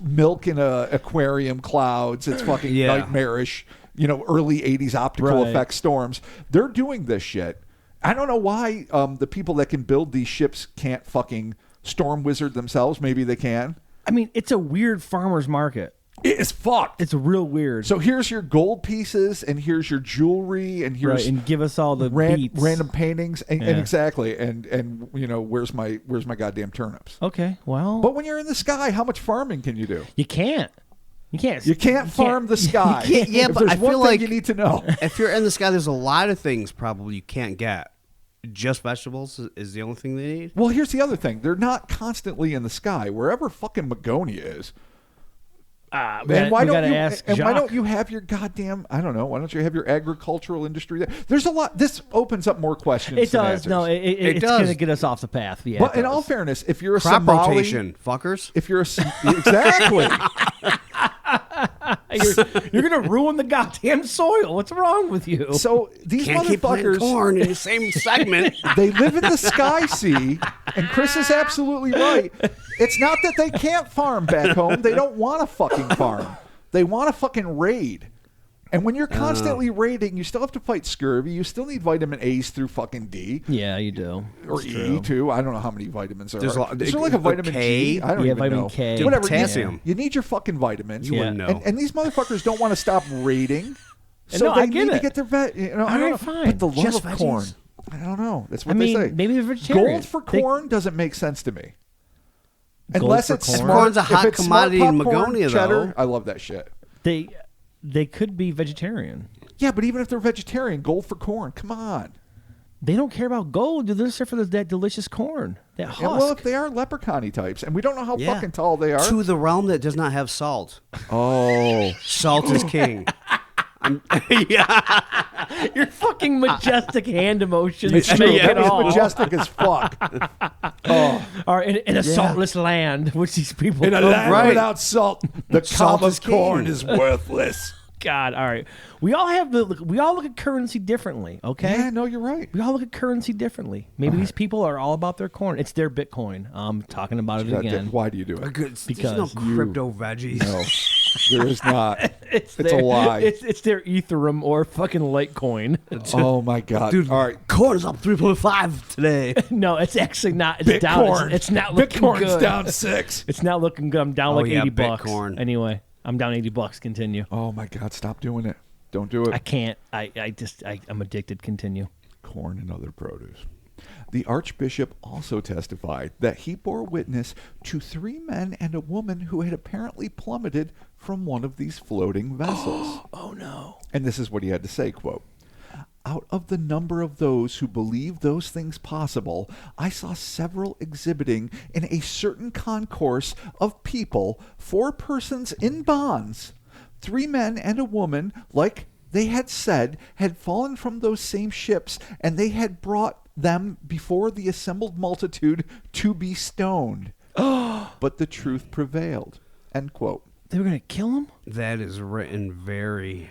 milk in a aquarium clouds. It's fucking nightmarish. You know, early '80s optical effect storms. They're doing this shit. I don't know why the people that can build these ships can't fucking storm wizard themselves. Maybe they can. I mean, it's a weird farmer's market. It is fucked. It's real weird. So here's your gold pieces, and here's your jewelry, and here's and give us all the beats. Random paintings, and exactly, and you know, where's my goddamn turnips? Okay, well, but when you're in the sky, how much farming can you do? You can't. You can't farm the sky. Yeah, if but there's I feel one thing like you need to know. If you're in the sky, there's a lot of things probably you can't get. Just vegetables is the only thing they need. Well, here's the other thing: they're not constantly in the sky. Wherever fucking Magonia is. Why don't you have your goddamn, I don't know, why don't you have your agricultural industry there? There's a lot. This opens up more questions. It than does. Answers. No, it's going to get us off the path. Yeah, but in all fairness, if you're a crop Somali, rotation, fuckers. If you're exactly. You're going to ruin the goddamn soil. What's wrong with you? So these Can't keep planting motherfuckers, corn in the same segment. they live in the sky sea, and Chris is absolutely right. It's not that they can't farm back home. They don't want to fucking farm. They want to fucking raid. And when you're constantly raiding, you still have to fight scurvy. You still need vitamin A's through fucking D. Yeah, you do. Or E, too. I don't know how many vitamins there There's are. Is there like a a vitamin K? G? I don't even vitamin know. K. Whatever. Potassium. You need your fucking vitamins. You wouldn't know. And these motherfuckers don't want to stop raiding. So no, they I get need it. to get their you know, All I don't right, know. fine. But the love Just of veggies? corn. I don't know. That's what I they mean, say. maybe they're vegetarian. Gold for corn doesn't make sense to me. Gold Unless for it's corn? smart. Corn's a hot if it's commodity smart in popcorn, Magonia, cheddar, though. I love that shit. They could be vegetarian. Yeah, but even if they're vegetarian, gold for corn. Come on. They don't care about gold. They're just there for that delicious corn. That husk. Yeah, well, if they are leprechaun-y types, and we don't know how fucking tall they are. To the realm that does not have salt. Oh. Salt is king. Your fucking majestic hand emotions. It's true. Make That it was all. majestic as fuck. Oh. Or in a saltless land, which these people In a come land from. without salt, the Salt cob is of corn king. is worthless. God, all right. We all look at currency differently, okay? Yeah, no, you're right. We all look at currency differently. Maybe these people are all about their corn. It's their Bitcoin. I'm talking about it again. Why do you do it? There's Because no crypto veggies. No, there is not. It's their, a lie. It's their Ethereum or fucking Litecoin. Oh my god, Dude, all right. corn is up 3.5 today. No, it's actually not. It's down. Bitcoin. It's not looking Bitcoin's good. down 6. It's not looking good. I'm down Oh, like yeah, 80 bucks. Bitcoin. Anyway, I'm down 80 bucks. Continue. Oh my god, stop doing it. Don't do it. I can't. I'm addicted. Continue. Corn and other produce. The Archbishop also testified that he bore witness to 3 men and a woman who had apparently plummeted from one of these floating vessels. Oh no. And this is what he had to say, quote, "Out of the number of those who believe those things possible, I saw several exhibiting in a certain concourse of people, 4 persons in bonds, 3 men and a woman, like they had said, had fallen from those same ships, and they had brought them before the assembled multitude to be stoned. But the truth prevailed." End quote. They were gonna kill him. That is written very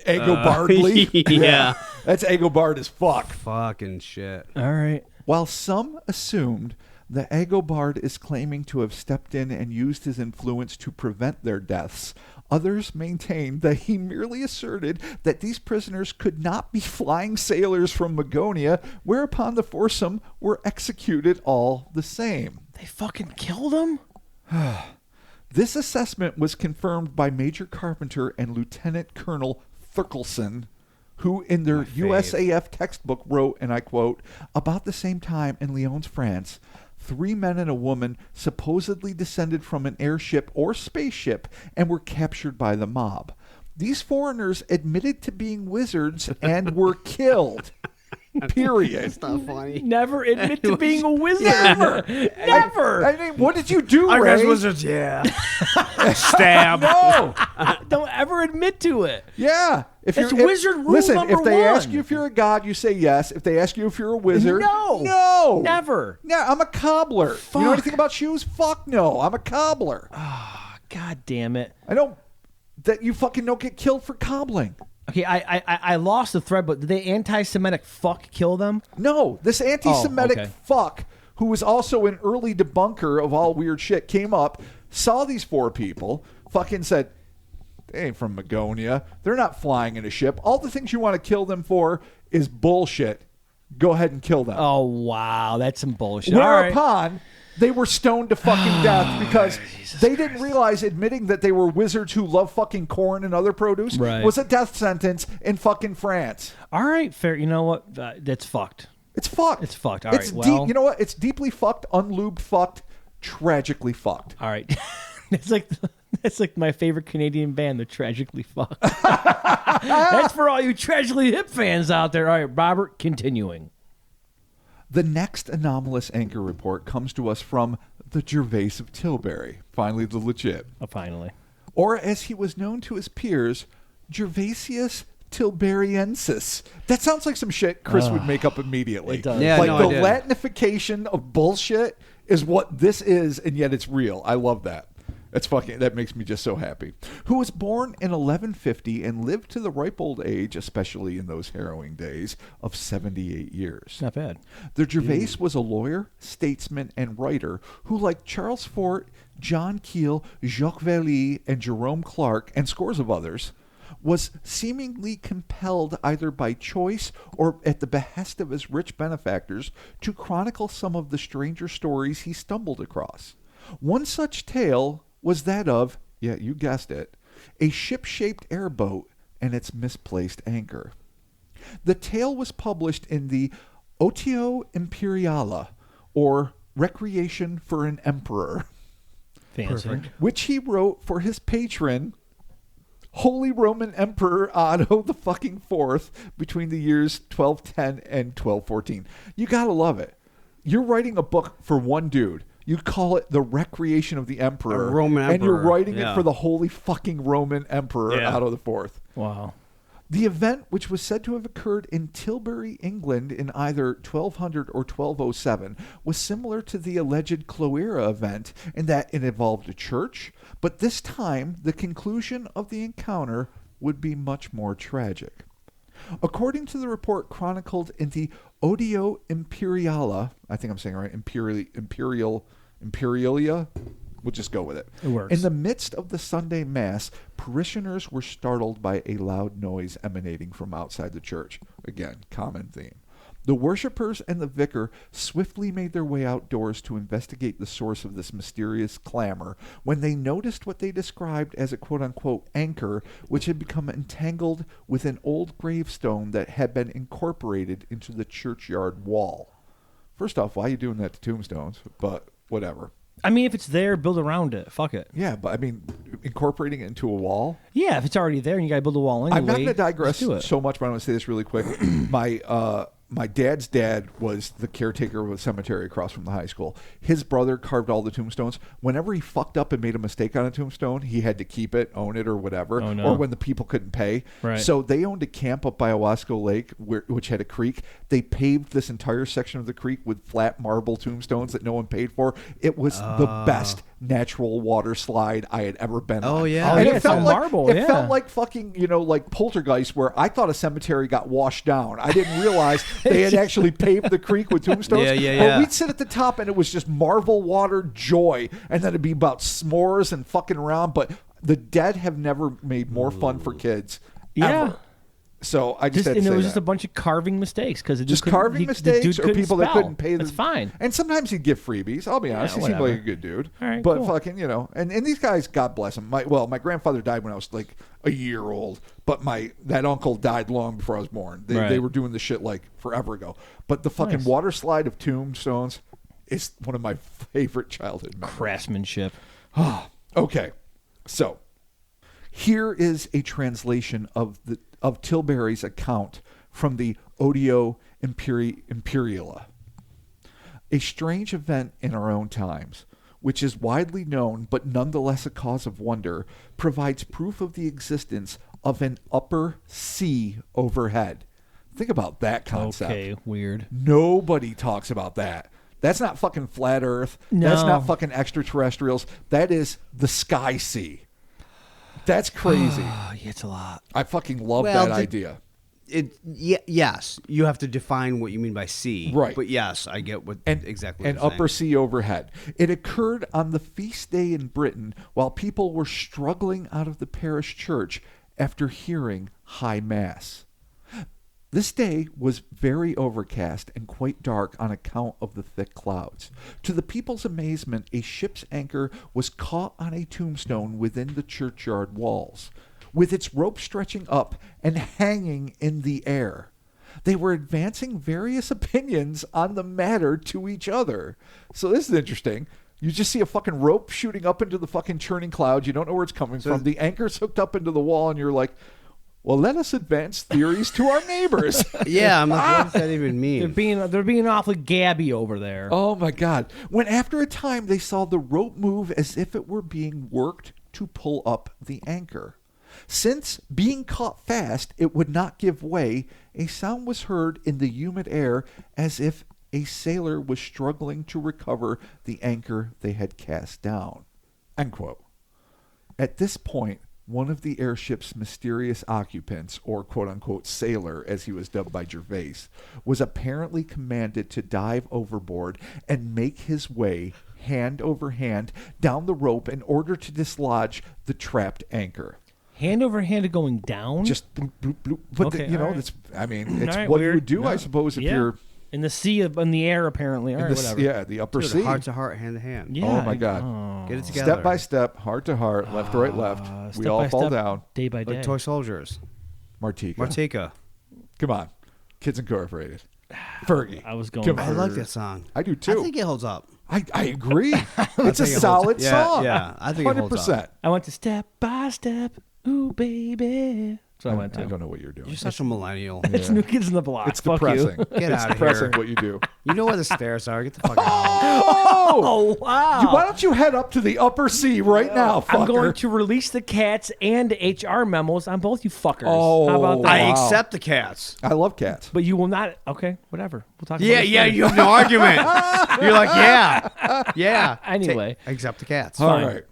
Agobardly. yeah. That's Agobard as fuck. fucking shit. All right. While some assumed that Agobard is claiming to have stepped in and used his influence to prevent their deaths, others maintained that he merely asserted that these prisoners could not be flying sailors from Magonia, whereupon the foursome were executed all the same. They fucking killed him. This assessment was confirmed by Major Carpenter and Lieutenant Colonel Thurkelson, who in their USAF textbook wrote, and I quote, "About the same time in Lyons, France, 3 men and a woman supposedly descended from an airship or spaceship and were captured by the mob. These foreigners admitted to being wizards and were killed." Period. It's not funny. Never admit to being a wizard. Never. Never. I mean, what did you do, Our Ray? guys wizards, yeah. Stab. No. Don't ever admit to it. Yeah. If It's you're, wizard rule listen, number if they ask one. you if you're a god, you say yes. If they ask you if you're a wizard, No. No. Never. No, I'm a cobbler. You know Fuck. anything about shoes? Fuck no. I'm a cobbler. God damn it. I don't that you fucking don't get killed for cobbling. Okay, I lost the thread, but did the anti-Semitic fuck kill them? No, this anti-Semitic okay. fuck, who was also an early debunker of all weird shit, came up, saw these 4 people, fucking said, they ain't from Magonia. They're not flying in a ship. All the things you want to kill them for is bullshit. Go ahead and kill them. Oh, wow. That's some bullshit. Whereupon, they were stoned to fucking death because they didn't realize admitting that they were wizards who love fucking corn and other produce was a death sentence in fucking France. All right, fair. You know what? That's fucked. It's fucked. It's fucked. All right, deep. well. You know what? It's deeply fucked, unlubed fucked, tragically fucked. All right. That's like my favorite Canadian band, the Tragically Fucked. That's for all you Tragically Hip fans out there. All right, Robert, continuing. The next anomalous anchor report comes to us from the Gervais of Tilbury, finally the legit. Finally. Or as he was known to his peers, Gervasius Tilburiensis. That sounds like some shit Chris would make up immediately. It does. Yeah, like no, the Latinification of bullshit is what this is, and yet it's real. I love that. That makes me just so happy. Who was born in 1150 and lived to the ripe old age, especially in those harrowing days, of 78 years. Not bad. The Gervais was a lawyer, statesman, and writer who, like Charles Fort, John Keel, Jacques Vallée, and Jerome Clark, and scores of others, was seemingly compelled either by choice or at the behest of his rich benefactors to chronicle some of the stranger stories he stumbled across. One such tale was that of, yeah, you guessed it, a ship-shaped airboat and its misplaced anchor. The tale was published in the Otio Imperiala, or Recreation for an Emperor, Fancy. which he wrote for his patron, Holy Roman Emperor Otto the fucking Fourth, between the years 1210 and 1214. You gotta love it. You're writing a book for one dude. You call it The Recreation of the Emperor. Roman And you're Emperor, writing it for the Holy fucking Roman Emperor Otto the Fourth. Wow. The event, which was said to have occurred in Tilbury, England in either 1200 or 1207, was similar to the alleged Cloera event in that it involved a church, but this time the conclusion of the encounter would be much more tragic. According to the report chronicled in the Odio Imperiala, I think I'm saying it right, Imperialia, we'll just go with it. It works. In the midst of the Sunday Mass, parishioners were startled by a loud noise emanating from outside the church. Again, common theme. The worshippers and the vicar swiftly made their way outdoors to investigate the source of this mysterious clamor when they noticed what they described as a quote-unquote anchor, which had become entangled with an old gravestone that had been incorporated into the churchyard wall. First off, why are you doing that to tombstones? But whatever. I mean, if it's there, build around it. Fuck it. Yeah, but I mean, incorporating it into a wall? Yeah, if it's already there and you got to build a wall anyway. I'm not going to digress do it. so much, but I'm going to say this really quick. My dad's dad was the caretaker of a cemetery across from the high school. His brother carved all the tombstones. Whenever he fucked up and made a mistake on a tombstone, he had to keep it, own it, or whatever. Oh, no. Or when the people couldn't pay. Right. So they owned a camp up by Owasco Lake, which had a creek. They paved this entire section of the creek with flat marble tombstones that no one paid for. It was the best natural water slide I had ever been on. Oh, yeah. And yeah, it it's felt on like marble, it yeah. felt like fucking, like Poltergeist, where I thought a cemetery got washed down. I didn't realize they had actually paved the creek with tombstones. But we'd sit at the top and it was just marble water joy, and then it'd be about s'mores and fucking around. But the dead have never made more fun for kids. Yeah. Ever. So I just had to and say it was that. just a bunch of carving mistakes because Just carving mistakes or people that couldn't pay. That's fine. And sometimes he'd give freebies. I'll be honest. He seemed whatever. like a good dude. All right, but cool. fucking, and these guys, God bless them. My grandfather died when I was like a year old, but that uncle died long before I was born. They were doing the shit like forever ago. But the fucking water slide of tombstones is one of my favorite childhood memories. Craftsmanship. Okay, so here is a translation of Tilbury's account from the Odio Imperiala. A strange event in our own times, which is widely known but nonetheless a cause of wonder, provides proof of the existence of an upper sea overhead. Think about that concept. Okay, weird. Nobody talks about that. That's not fucking flat Earth. No. That's not fucking extraterrestrials. That is the sky sea. That's crazy. Yeah, it's a lot. I fucking love Well, that idea. Yes, you have to define what you mean by sea. Right. But yes, I get exactly what And you're upper saying. sea overhead. It occurred on the feast day in Britain while people were struggling out of the parish church after hearing high mass. This day was very overcast and quite dark on account of the thick clouds. To the people's amazement, a ship's anchor was caught on a tombstone within the churchyard walls, with its rope stretching up and hanging in the air. They were advancing various opinions on the matter to each other. So this is interesting. You just see a fucking rope shooting up into the fucking churning clouds. You don't know where it's coming from. The anchor's hooked up into the wall, and you're like, well, let us advance theories to our neighbors. Yeah, I'm like, what does that even mean? They're being awfully gabby over there. Oh, my God. When after a time they saw the rope move as if it were being worked to pull up the anchor. Since, being caught fast, it would not give way, a sound was heard in the humid air as if a sailor was struggling to recover the anchor they had cast down. End quote. At this point, one of the airship's mysterious occupants, or quote-unquote sailor, as he was dubbed by Gervais, was apparently commanded to dive overboard and make his way, hand over hand, down the rope in order to dislodge the trapped anchor. Hand over hand going down? Just bloop, bloop, bloop. But, Okay, you know, all right. it's, I mean, it's All right, what you weird. would do, I suppose, if Yeah. you're In the sea, in the air, apparently. All in right, the, whatever. yeah, the upper Dude, sea. heart to heart, hand to hand. Yeah, Oh, my God. Get it together. Step by step, heart to heart, left to right, left. We Step all by fall step, down. Day by day. Like toy soldiers. Martika. Martika. Come on. Kids Incorporated. Fergie. I was going Come for- on. I like that song. I do too. I think it holds up. I agree. It's a think it holds- solid yeah, song. yeah, I think it holds up. 100%. I went to step by step. Ooh, baby. That's what I went to. I don't know what you're doing. You're such a millennial. It's New Kids in the Block. It's Fuck depressing. You. Get It's out of depressing here. what you do. You know where the stairs are. Get the fuck out. Oh, wow. Why don't you head up to the upper sea right now, fucker? I'm going to release the cats and HR memos on both you fuckers. Oh, How about that? I Wow. accept the cats. I love cats. But you will not. Okay, whatever. We'll talk Yeah, about it yeah, later. you have no argument. You're like, yeah, yeah. Anyway. Accept the cats. All fine. right.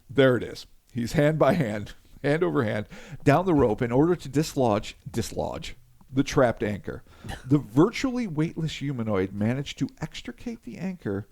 There it is. He's hand by hand, hand over hand, down the rope in order to dislodge the trapped anchor. The virtually weightless humanoid managed to extricate the anchor,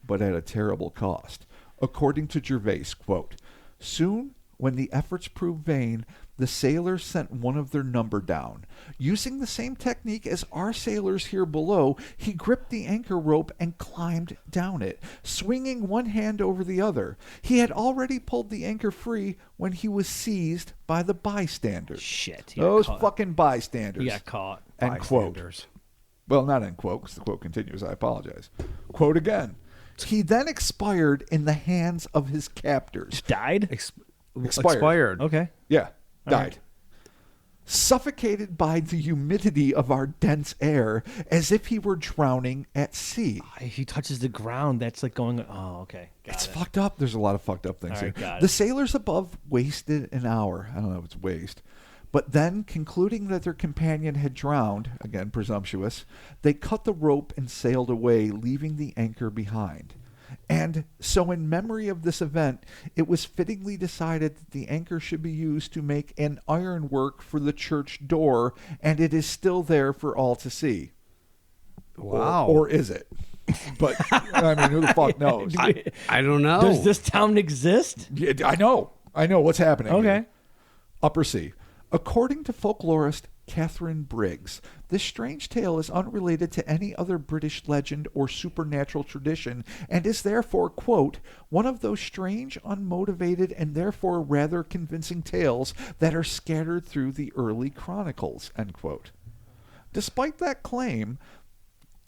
but at a terrible cost. According to Gervais, quote, soon, when the efforts proved vain, the sailors sent one of their number down. Using the same technique as our sailors here below, he gripped the anchor rope and climbed down it, swinging one hand over the other. He had already pulled the anchor free when he was seized by the bystanders. Shit. You got Those caught. fucking bystanders. You got caught. End quote. Bystanders. Well, not end quote, because the quote continues. I apologize. Quote again. He then expired in the hands of his captors. Died? Expired. Okay. Yeah, All died. right. Suffocated by the humidity of our dense air, as if he were drowning at sea. If he touches the ground, that's like going. Oh, okay. Got It's it. fucked up. There's a lot of fucked up things All right, here. got The it. sailors above wasted an hour. I don't know if it's waste. But then, concluding that their companion had drowned, again presumptuous, they cut the rope and sailed away, leaving the anchor behind. And so, in memory of this event, it was fittingly decided that the anchor should be used to make an ironwork for the church door, and it is still there for all to see. Wow. Or is it? But, I mean, who the fuck knows? I don't know. Does this town exist? Yeah, I know. What's happening Okay. here. Upper Sea. According to folklorist Catherine Briggs, this strange tale is unrelated to any other British legend or supernatural tradition and is therefore, quote, one of those strange, unmotivated, and therefore rather convincing tales that are scattered through the early chronicles, end quote. Despite that claim,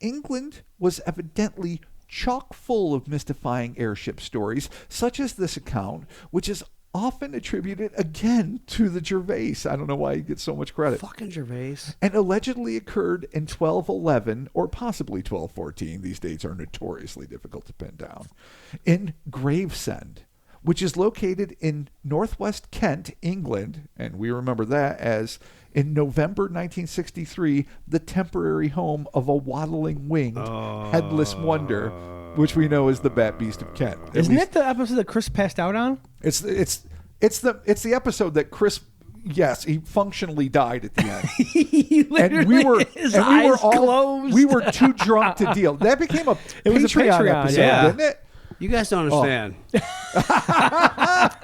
England was evidently chock full of mystifying airship stories, such as this account, which is often attributed again to the Gervais. I don't know why he gets so much credit. Fucking Gervais. And allegedly occurred in 1211 or possibly 1214. These dates are notoriously difficult to pin down. In Gravesend, which is located in northwest Kent, England, and we remember that as in November 1963, the temporary home of a waddling winged headless wonder, which we know is the Bat Beast of Kent. At Isn't least that the episode that Chris passed out on? It's It's the episode that Chris. Yes, he functionally died at the end. and we were closed. We were too drunk to deal. That became a Patreon episode, didn't it? You guys don't understand.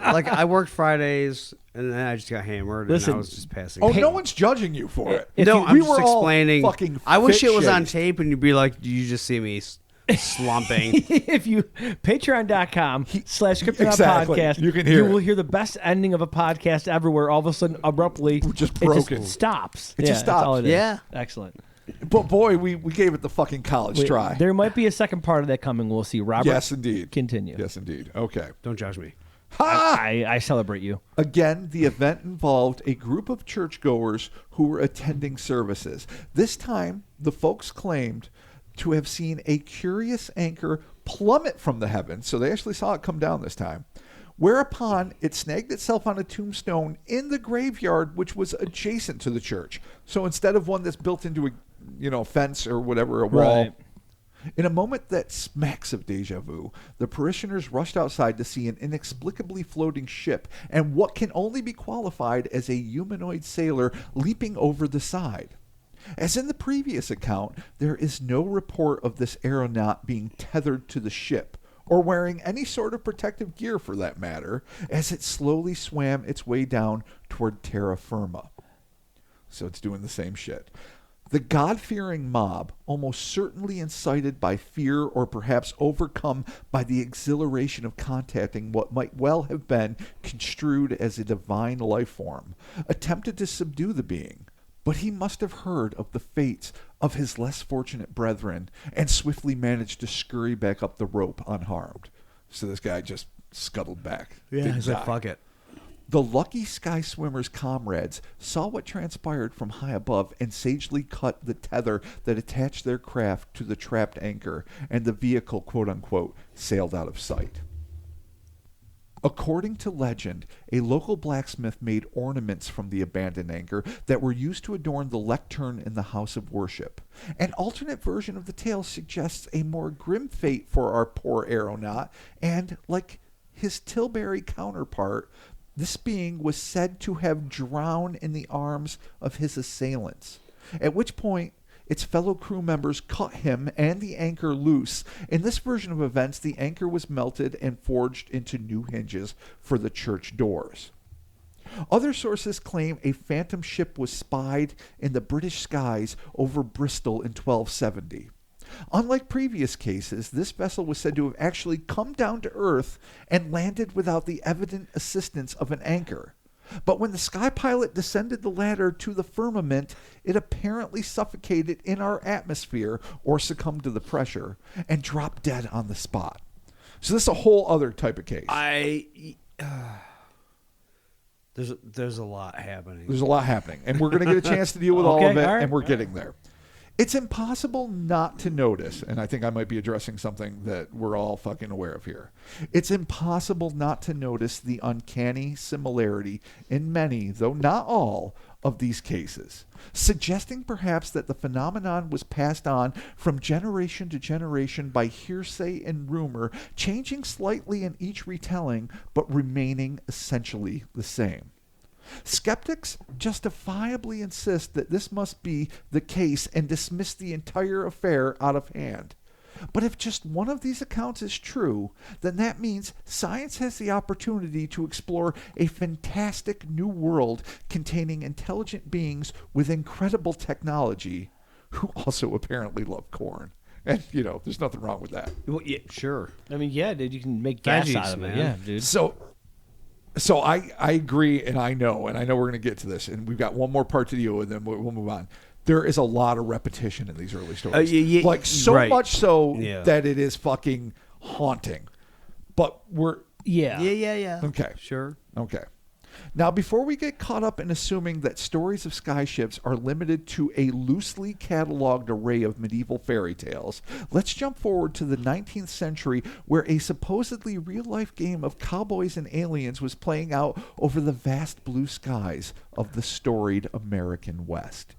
Like, I worked Fridays, and then I just got hammered, and I was just passing. Oh, no one's judging you for it. I'm just explaining. Fucking I wish it was on fit-shaped. tape, and you'd be like, you just see me slumping. If you patreon.com/Cryptonaut Exactly. podcast, You can hear will it. hear the best ending of a podcast ever, where all of a sudden, abruptly, Just it broken. just stops. It just That's stops. all it is. Yeah. Excellent. But boy, we gave it the fucking college try. There might be a second part of that coming. We'll see. Robert, Yes, indeed. continue. Yes, indeed. Okay. Don't judge me. I celebrate you. Again, the event involved a group of churchgoers who were attending services. This time, the folks claimed to have seen a curious anchor plummet from the heavens. So they actually saw it come down this time. Whereupon it snagged itself on a tombstone in the graveyard, which was adjacent to the church. So instead of one that's built into a fence or whatever, a wall. Right. In a moment that smacks of deja vu, the parishioners rushed outside to see an inexplicably floating ship and what can only be qualified as a humanoid sailor leaping over the side. As in the previous account, there is no report of this aeronaut being tethered to the ship, or wearing any sort of protective gear for that matter, as it slowly swam its way down toward terra firma. So it's doing the same shit. The God-fearing mob, almost certainly incited by fear or perhaps overcome by the exhilaration of contacting what might well have been construed as a divine life form, attempted to subdue the being. But he must have heard of the fates of his less fortunate brethren and swiftly managed to scurry back up the rope unharmed. So this guy just scuttled back. Yeah, Didn't he's like, die. fuck it. The lucky sky swimmer's comrades saw what transpired from high above and sagely cut the tether that attached their craft to the trapped anchor, and the vehicle, quote-unquote, sailed out of sight. According to legend, a local blacksmith made ornaments from the abandoned anchor that were used to adorn the lectern in the house of worship. An alternate version of the tale suggests a more grim fate for our poor aeronaut, and, like his Tilbury counterpart, this being was said to have drowned in the arms of his assailants, at which point its fellow crew members cut him and the anchor loose. In this version of events, the anchor was melted and forged into new hinges for the church doors. Other sources claim a phantom ship was spied in the British skies over Bristol in 1270. Unlike previous cases, this vessel was said to have actually come down to Earth and landed without the evident assistance of an anchor. But when the sky pilot descended the ladder to the firmament, it apparently suffocated in our atmosphere or succumbed to the pressure and dropped dead on the spot. So this is a whole other type of case. There's a lot happening. There's a lot happening, and we're going to get a chance to deal with all Okay, of it, all right, and we're all getting there. It's impossible not to notice, and I think I might be addressing something that we're all fucking aware of here. It's impossible not to notice the uncanny similarity in many, though not all, of these cases, suggesting perhaps that the phenomenon was passed on from generation to generation by hearsay and rumor, changing slightly in each retelling, but remaining essentially the same. Skeptics justifiably insist that this must be the case and dismiss the entire affair out of hand. But if just one of these accounts is true, then that means science has the opportunity to explore a fantastic new world containing intelligent beings with incredible technology who also apparently love corn. And, there's nothing wrong with that. Well, yeah, sure. I mean, yeah, dude, you can make gas Veggies, out of it. man. Yeah, dude. So I agree, and I know we're going to get to this, and we've got one more part to deal with, and we'll move on. There is a lot of repetition in these early stories. Like, so right. much so Yeah. that it is fucking haunting. But we're... Yeah. Yeah. Okay. Sure. Okay. Now, before we get caught up in assuming that stories of skyships are limited to a loosely cataloged array of medieval fairy tales, let's jump forward to the 19th century, where a supposedly real-life game of cowboys and aliens was playing out over the vast blue skies of the storied American West.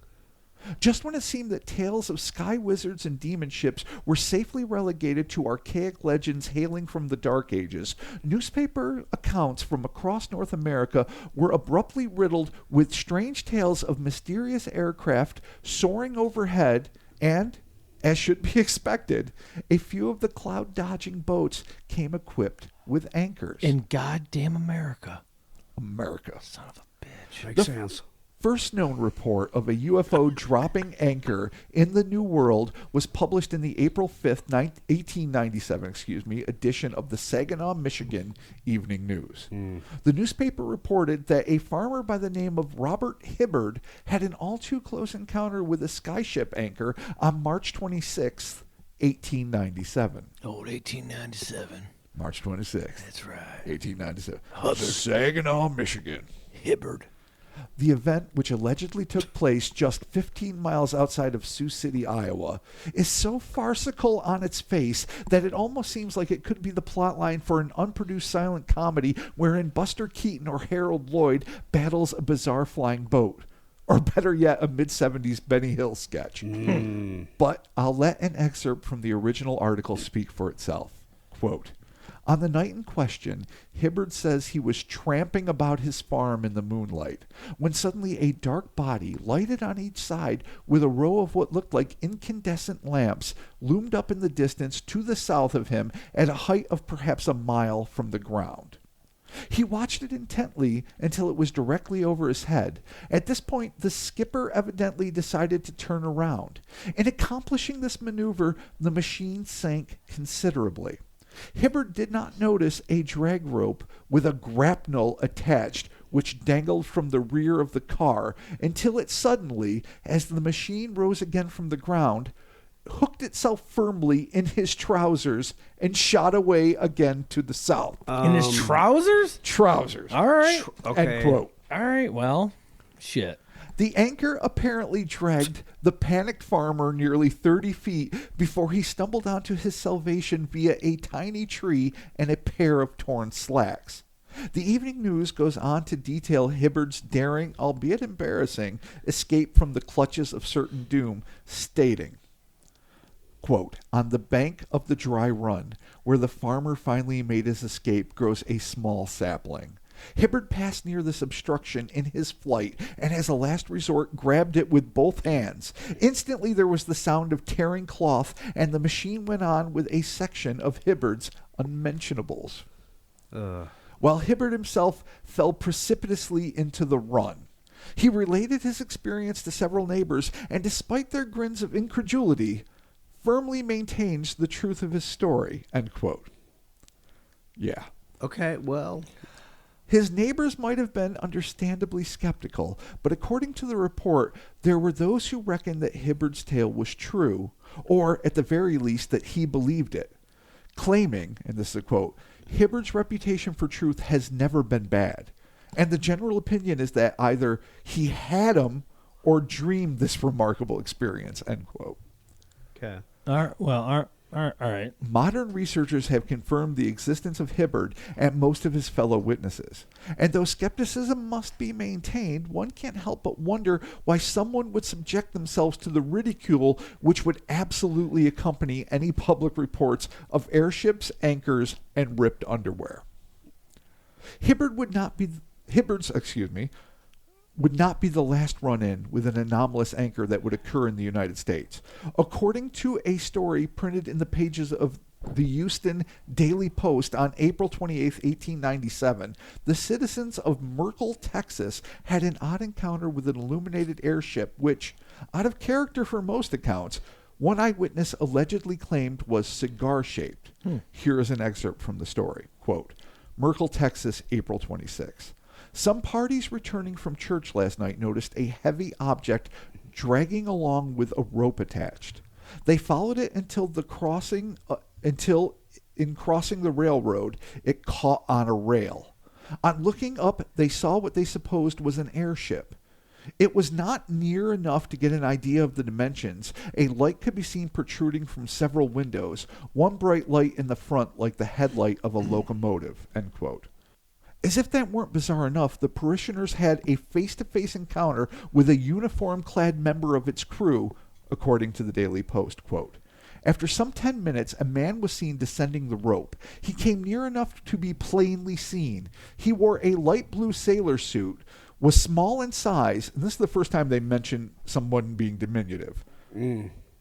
Just when it seemed that tales of sky wizards and demon ships were safely relegated to archaic legends hailing from the Dark Ages, newspaper accounts from across North America were abruptly riddled with strange tales of mysterious aircraft soaring overhead and, as should be expected, a few of the cloud-dodging boats came equipped with anchors. In goddamn America. America. Son of a bitch. Makes sense. First known report of a UFO dropping anchor in the New World was published in the April 5th, 1897, edition of the Saginaw, Michigan Evening News. The newspaper reported that a farmer by the name of Robert Hibbard had an all-too-close encounter with a skyship anchor on March 26th, 1897. Old 1897. March 26th. That's right. 1897. Saginaw, Michigan. Hibbard. The event, which allegedly took place just 15 miles outside of Sioux City, Iowa, is so farcical on its face that it almost seems like it could be the plotline for an unproduced silent comedy wherein Buster Keaton or Harold Lloyd battles a bizarre flying boat. Or better yet, a mid-70s Benny Hill sketch. But I'll let an excerpt from the original article speak for itself. Quote, on the night in question, Hibbard says he was tramping about his farm in the moonlight when suddenly a dark body, lighted on each side with a row of what looked like incandescent lamps, loomed up in the distance to the south of him at a height of perhaps a mile from the ground. He watched it intently until it was directly over his head. At this point, the skipper evidently decided to turn around. In accomplishing this maneuver, the machine sank considerably. Hibbard did not notice a drag rope with a grapnel attached which dangled from the rear of the car until it suddenly, as the machine rose again from the ground, hooked itself firmly in his trousers and shot away again to the south. In his trousers? Trousers. All right. Okay. End quote. All right. Well, shit. The anchor apparently dragged the panicked farmer nearly 30 feet before he stumbled onto his salvation via a tiny tree and a pair of torn slacks. The Evening News goes on to detail Hibbard's daring, albeit embarrassing, escape from the clutches of certain doom, stating, quote, on the bank of the dry run, where the farmer finally made his escape, grows a small sapling. Hibbard passed near this obstruction in his flight and as a last resort grabbed it with both hands. Instantly there was the sound of tearing cloth and the machine went on with a section of Hibbard's unmentionables. While Hibbard himself fell precipitously into the run. He related his experience to several neighbors and despite their grins of incredulity, firmly maintains the truth of his story, end quote. Yeah. Okay, well... His neighbors might have been understandably skeptical, but according to the report, there were those who reckoned that Hibbard's tale was true, or at the very least that he believed it, claiming, and this is a quote, Hibbard's reputation for truth has never been bad, and the general opinion is that either he had him or dreamed this remarkable experience, end quote. Okay. All right. Modern researchers have confirmed the existence of Hibbard and most of his fellow witnesses. And though skepticism must be maintained, one can't help but wonder why someone would subject themselves to the ridicule which would absolutely accompany any public reports of airships, anchors, and ripped underwear. Hibbard's would not be the last run-in with an anomalous anchor that would occur in the United States. According to a story printed in the pages of the Houston Daily Post on April 28, 1897, the citizens of Merkel, Texas, had an odd encounter with an illuminated airship which, out of character for most accounts, one eyewitness allegedly claimed was cigar-shaped. Here is an excerpt from the story. Quote, Merkel, Texas, April 26. Some parties returning from church last night noticed a heavy object dragging along with a rope attached. They followed it until in crossing the railroad, it caught on a rail. On looking up, they saw what they supposed was an airship. It was not near enough to get an idea of the dimensions. A light could be seen protruding from several windows, one bright light in the front like the headlight of a locomotive, end quote. As if that weren't bizarre enough, the parishioners had a face-to-face encounter with a uniform-clad member of its crew, according to the Daily Post, quote. After some 10 minutes, a man was seen descending the rope. He came near enough to be plainly seen. He wore a light blue sailor suit, was small in size, and this is the first time they mention someone being diminutive.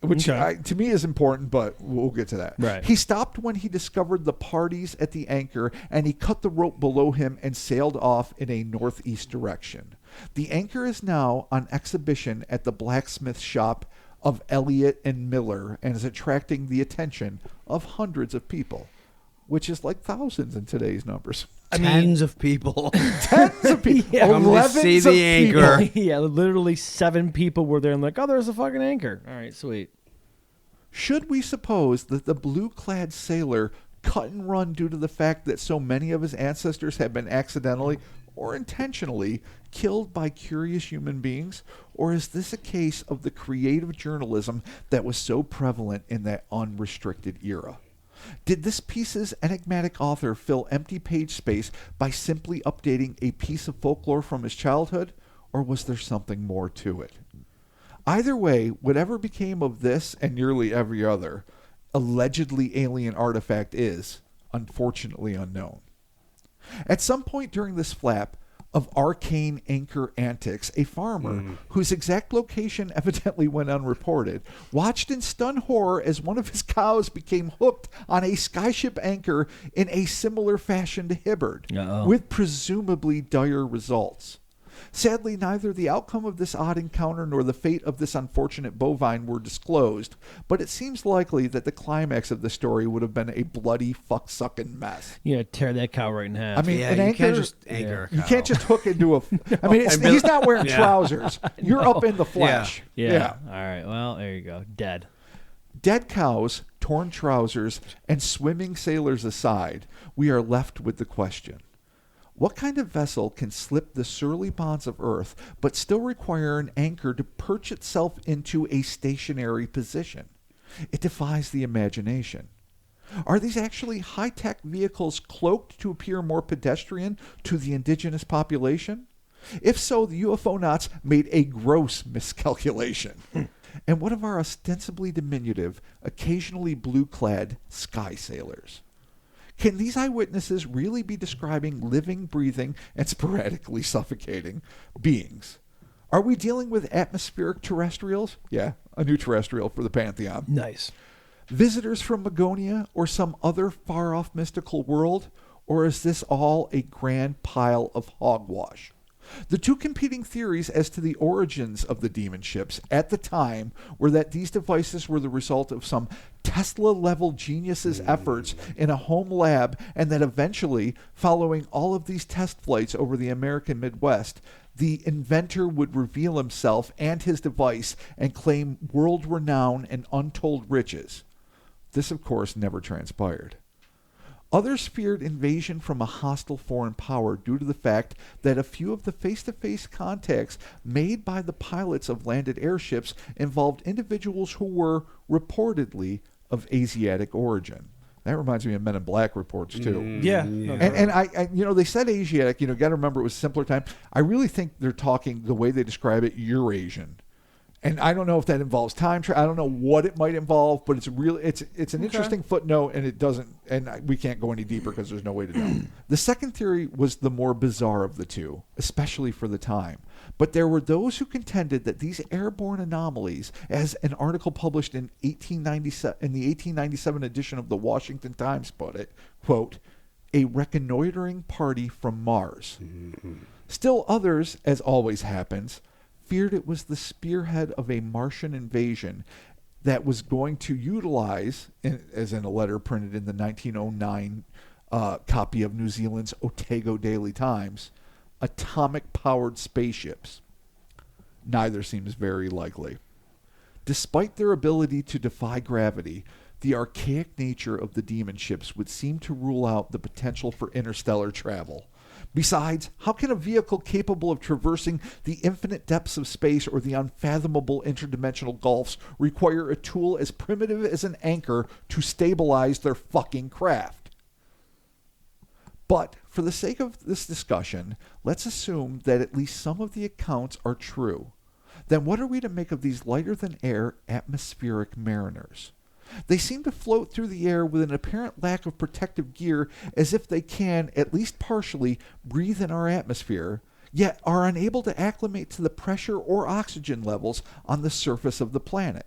Which to me is important, but we'll get to that. Right. He stopped when he discovered the parties at the anchor, and he cut the rope below him and sailed off in a northeast direction. The anchor is now on exhibition at the blacksmith shop of Elliott and Miller and is attracting the attention of hundreds of people, which is like thousands in today's numbers. Tens of people. Tens of people. Yeah. Come to see the anchor. Yeah, literally 7 people were there. I'm like, oh, there's a fucking anchor. All right, sweet. Should we suppose that the blue-clad sailor cut and run due to the fact that so many of his ancestors have been accidentally or intentionally killed by curious human beings? Or is this a case of the creative journalism that was so prevalent in that unrestricted era? Did this piece's enigmatic author fill empty page space by simply updating a piece of folklore from his childhood, or was there something more to it? Either way, whatever became of this and nearly every other allegedly alien artifact is, unfortunately, unknown. At some point during this flap of arcane anchor antics, a farmer, whose exact location evidently went unreported, watched in stunned horror as one of his cows became hooked on a skyship anchor in a similar fashion to Hibbard, with presumably dire results. Sadly, neither the outcome of this odd encounter nor the fate of this unfortunate bovine were disclosed, but it seems likely that the climax of the story would have been a bloody fuck-sucking mess. Yeah, tear that cow right in half. I mean, an you anchor, can't just anchor a cow. you can't just hook into a... I mean, he's not wearing trousers. You're up in the flesh. Yeah. All right, well, there you go. Dead. Dead cows, torn trousers, and swimming sailors aside, we are left with the question. What kind of vessel can slip the surly bonds of Earth but still require an anchor to perch itself into a stationary position? It defies the imagination. Are these actually high-tech vehicles cloaked to appear more pedestrian to the indigenous population? If so, the UFO-nauts made a gross miscalculation. And what of our ostensibly diminutive, occasionally blue-clad sky sailors? Can these eyewitnesses really be describing living, breathing, and sporadically suffocating beings? Are we dealing with atmospheric terrestrials? Yeah, a new terrestrial for the Pantheon. Nice. Visitors from Magonia or some other far-off mystical world? Or is this all a grand pile of hogwash? The two competing theories as to the origins of the demon ships at the time were that these devices were the result of some Tesla-level genius's efforts in a home lab, and that eventually, following all of these test flights over the American Midwest, the inventor would reveal himself and his device and claim world renown and untold riches. This, of course, never transpired. Others feared invasion from a hostile foreign power due to the fact that a few of the face-to-face contacts made by the pilots of landed airships involved individuals who were reportedly of Asiatic origin. That reminds me of Men in Black reports too. Yeah. And I they said Asiatic. Got to remember it was simpler time. I really think they're talking the way they describe it Eurasian. And I don't know if that involves time travel. I don't know what it might involve, but it's an interesting footnote, and it doesn't. And we can't go any deeper because there's no way to know. The second theory was the more bizarre of the two, especially for the time. But there were those who contended that these airborne anomalies, as an article published in 1897 in the 1897 edition of the Washington Times put it, quote, a reconnoitering party from Mars. Still others, as always happens, feared it was the spearhead of a Martian invasion that was going to utilize, as in a letter printed in the 1909 copy of New Zealand's Otago Daily Times, atomic-powered spaceships. Neither seems very likely. Despite their ability to defy gravity, the archaic nature of the demon ships would seem to rule out the potential for interstellar travel. Besides, how can a vehicle capable of traversing the infinite depths of space or the unfathomable interdimensional gulfs require a tool as primitive as an anchor to stabilize their fucking craft? But for the sake of this discussion, let's assume that at least some of the accounts are true. Then what are we to make of these lighter-than-air atmospheric mariners? They seem to float through the air with an apparent lack of protective gear, as if they can, at least partially, breathe in our atmosphere, yet are unable to acclimate to the pressure or oxygen levels on the surface of the planet.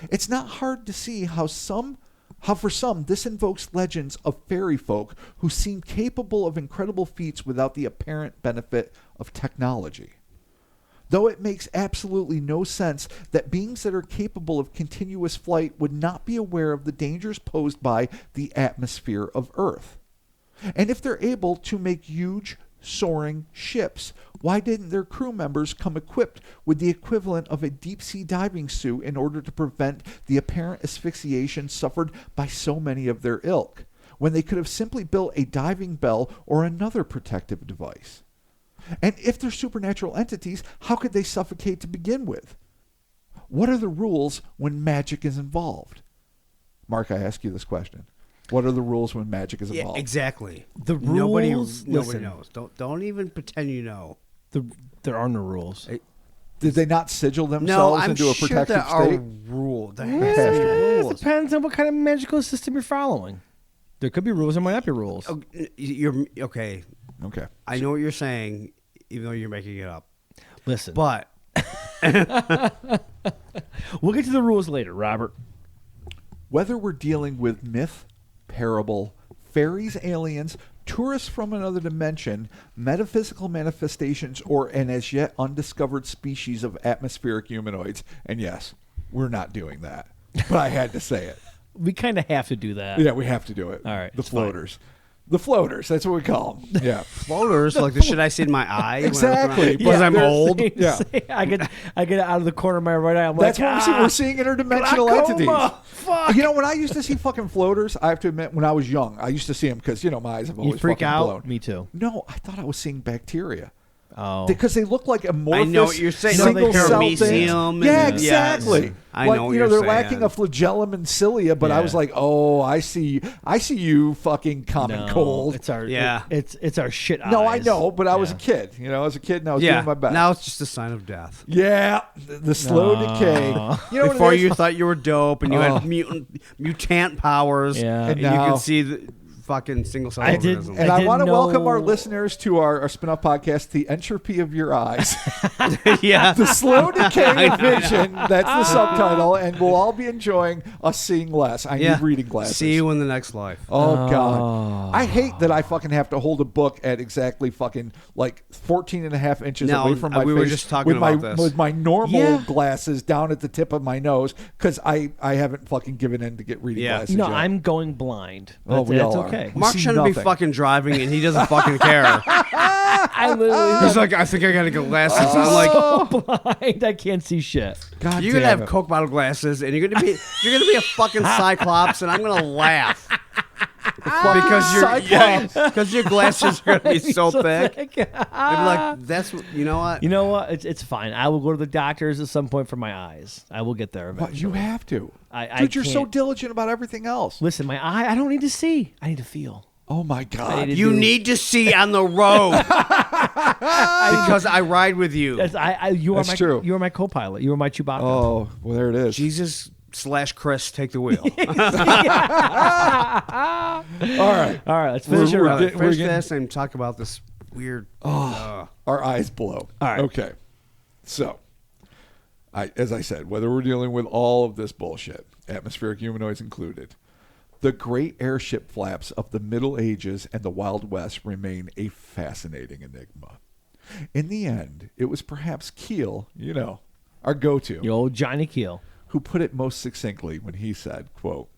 It's not hard to see how for some this invokes legends of fairy folk who seem capable of incredible feats without the apparent benefit of technology. Though it makes absolutely no sense that beings that are capable of continuous flight would not be aware of the dangers posed by the atmosphere of Earth. And if they're able to make huge, soaring ships, why didn't their crew members come equipped with the equivalent of a deep-sea diving suit in order to prevent the apparent asphyxiation suffered by so many of their ilk, when they could have simply built a diving bell or another protective device? And if they're supernatural entities, how could they suffocate to begin with? What are the rules when magic is involved? Mark, I ask you this question. What are the rules when magic is involved? Yeah, exactly. The rules. Nobody knows. Don't even pretend you know. There are no rules. Did they not sigil No, themselves I'm into a sure protective there are state? rules. There Yeah, has to be it rules. depends on what kind of magical system you're following. There could be rules. There might not be rules. Oh, you're okay. Okay. I know what you're saying, even though you're making it up. Listen, But we'll get to the rules later, Robert. Whether we're dealing with myth, parable, fairies, aliens, tourists from another dimension, metaphysical manifestations, or an as yet undiscovered species of atmospheric humanoids, and yes, we're not doing that, but I had to say it. We kind of have to do that. Yeah, we have to do it. All right, The it's fine. floaters. The floaters, that's what we call them. Yeah. floaters, like the shit I see in my eye. Exactly. Because I'm they're- old. Yeah. I get it out of the corner of my right eye. I'm That's like, what we're seeing interdimensional entities. glaucoma. Fuck. You know, when I used to see fucking floaters, I have to admit, when I was young, I used to see them because, my eyes have You always freak fucking out? blown. Me too. No, I thought I was seeing bacteria. Oh. Because they look like amorphous. I know what you're saying. No, they single-cell paramecium things. and- Yeah, yes. exactly. I like, know what they're you're lacking saying. a flagellum and cilia, but I was Yeah. like, oh, I see you fucking common No, cold. It's our Yeah. It's our shit eyes. No, I know, but I was Yeah. a kid. I was a kid and I was Yeah. doing my best. Now it's just a sign of death. yeah, the slow No. decay. You know Before what it is? you thought you were dope and you Oh. had mutant powers, Yeah. and you now- can see the fucking single cell I did- organisms. And I didn't want to welcome our know- listeners to our spin-off podcast, The Entropy of Your Eyes. yeah. The Slow Decay of Vision. That's the subtitle. And we'll all be enjoying us seeing less. I Yeah. need reading glasses. See you in the next life. Oh, God. I hate that I fucking have to hold a book at exactly fucking like 14 and a half inches No, away from my we face were just talking with my, about this. with my normal Yeah. glasses down at the tip of my nose because I haven't fucking given in to get reading Yeah. glasses No, yet. I'm going blind. Oh, we That's all are. okay. We Mark see shouldn't be nothing. fucking driving, and he doesn't fucking care. I literally He's like, I think I gotta get glasses. I'm like, so blind. I can't see shit. God you're gonna damn have it. Coke bottle glasses, and you're gonna be a fucking cyclops, and I'm gonna laugh because your glasses are gonna be so thick. I'd be like, that's you know what? You know what? It's fine. I will go to the doctors at some point for my eyes. I will get there But eventually. you have to. I Dude, you're so can't. diligent about everything else. Listen, my eye. I don't need to see. I need to feel. Oh, my God. need to You do- need to see on the road because I ride with you. You are That's my true. You are my co-pilot. You are my Chewbacca. Oh, well, there it is. Jesus/Chris, take the wheel. All right. All right, let's finish it we're up. getting- Finish getting- this and talk about this weird. Our eyes blow. All right. Okay. So, as I said, whether we're dealing with all of this bullshit, atmospheric humanoids included, the great airship flaps of the Middle Ages and the Wild West remain a fascinating enigma. In the end, it was perhaps Keel, our go-to, The old Johnny Keel. who put it most succinctly when he said, quote,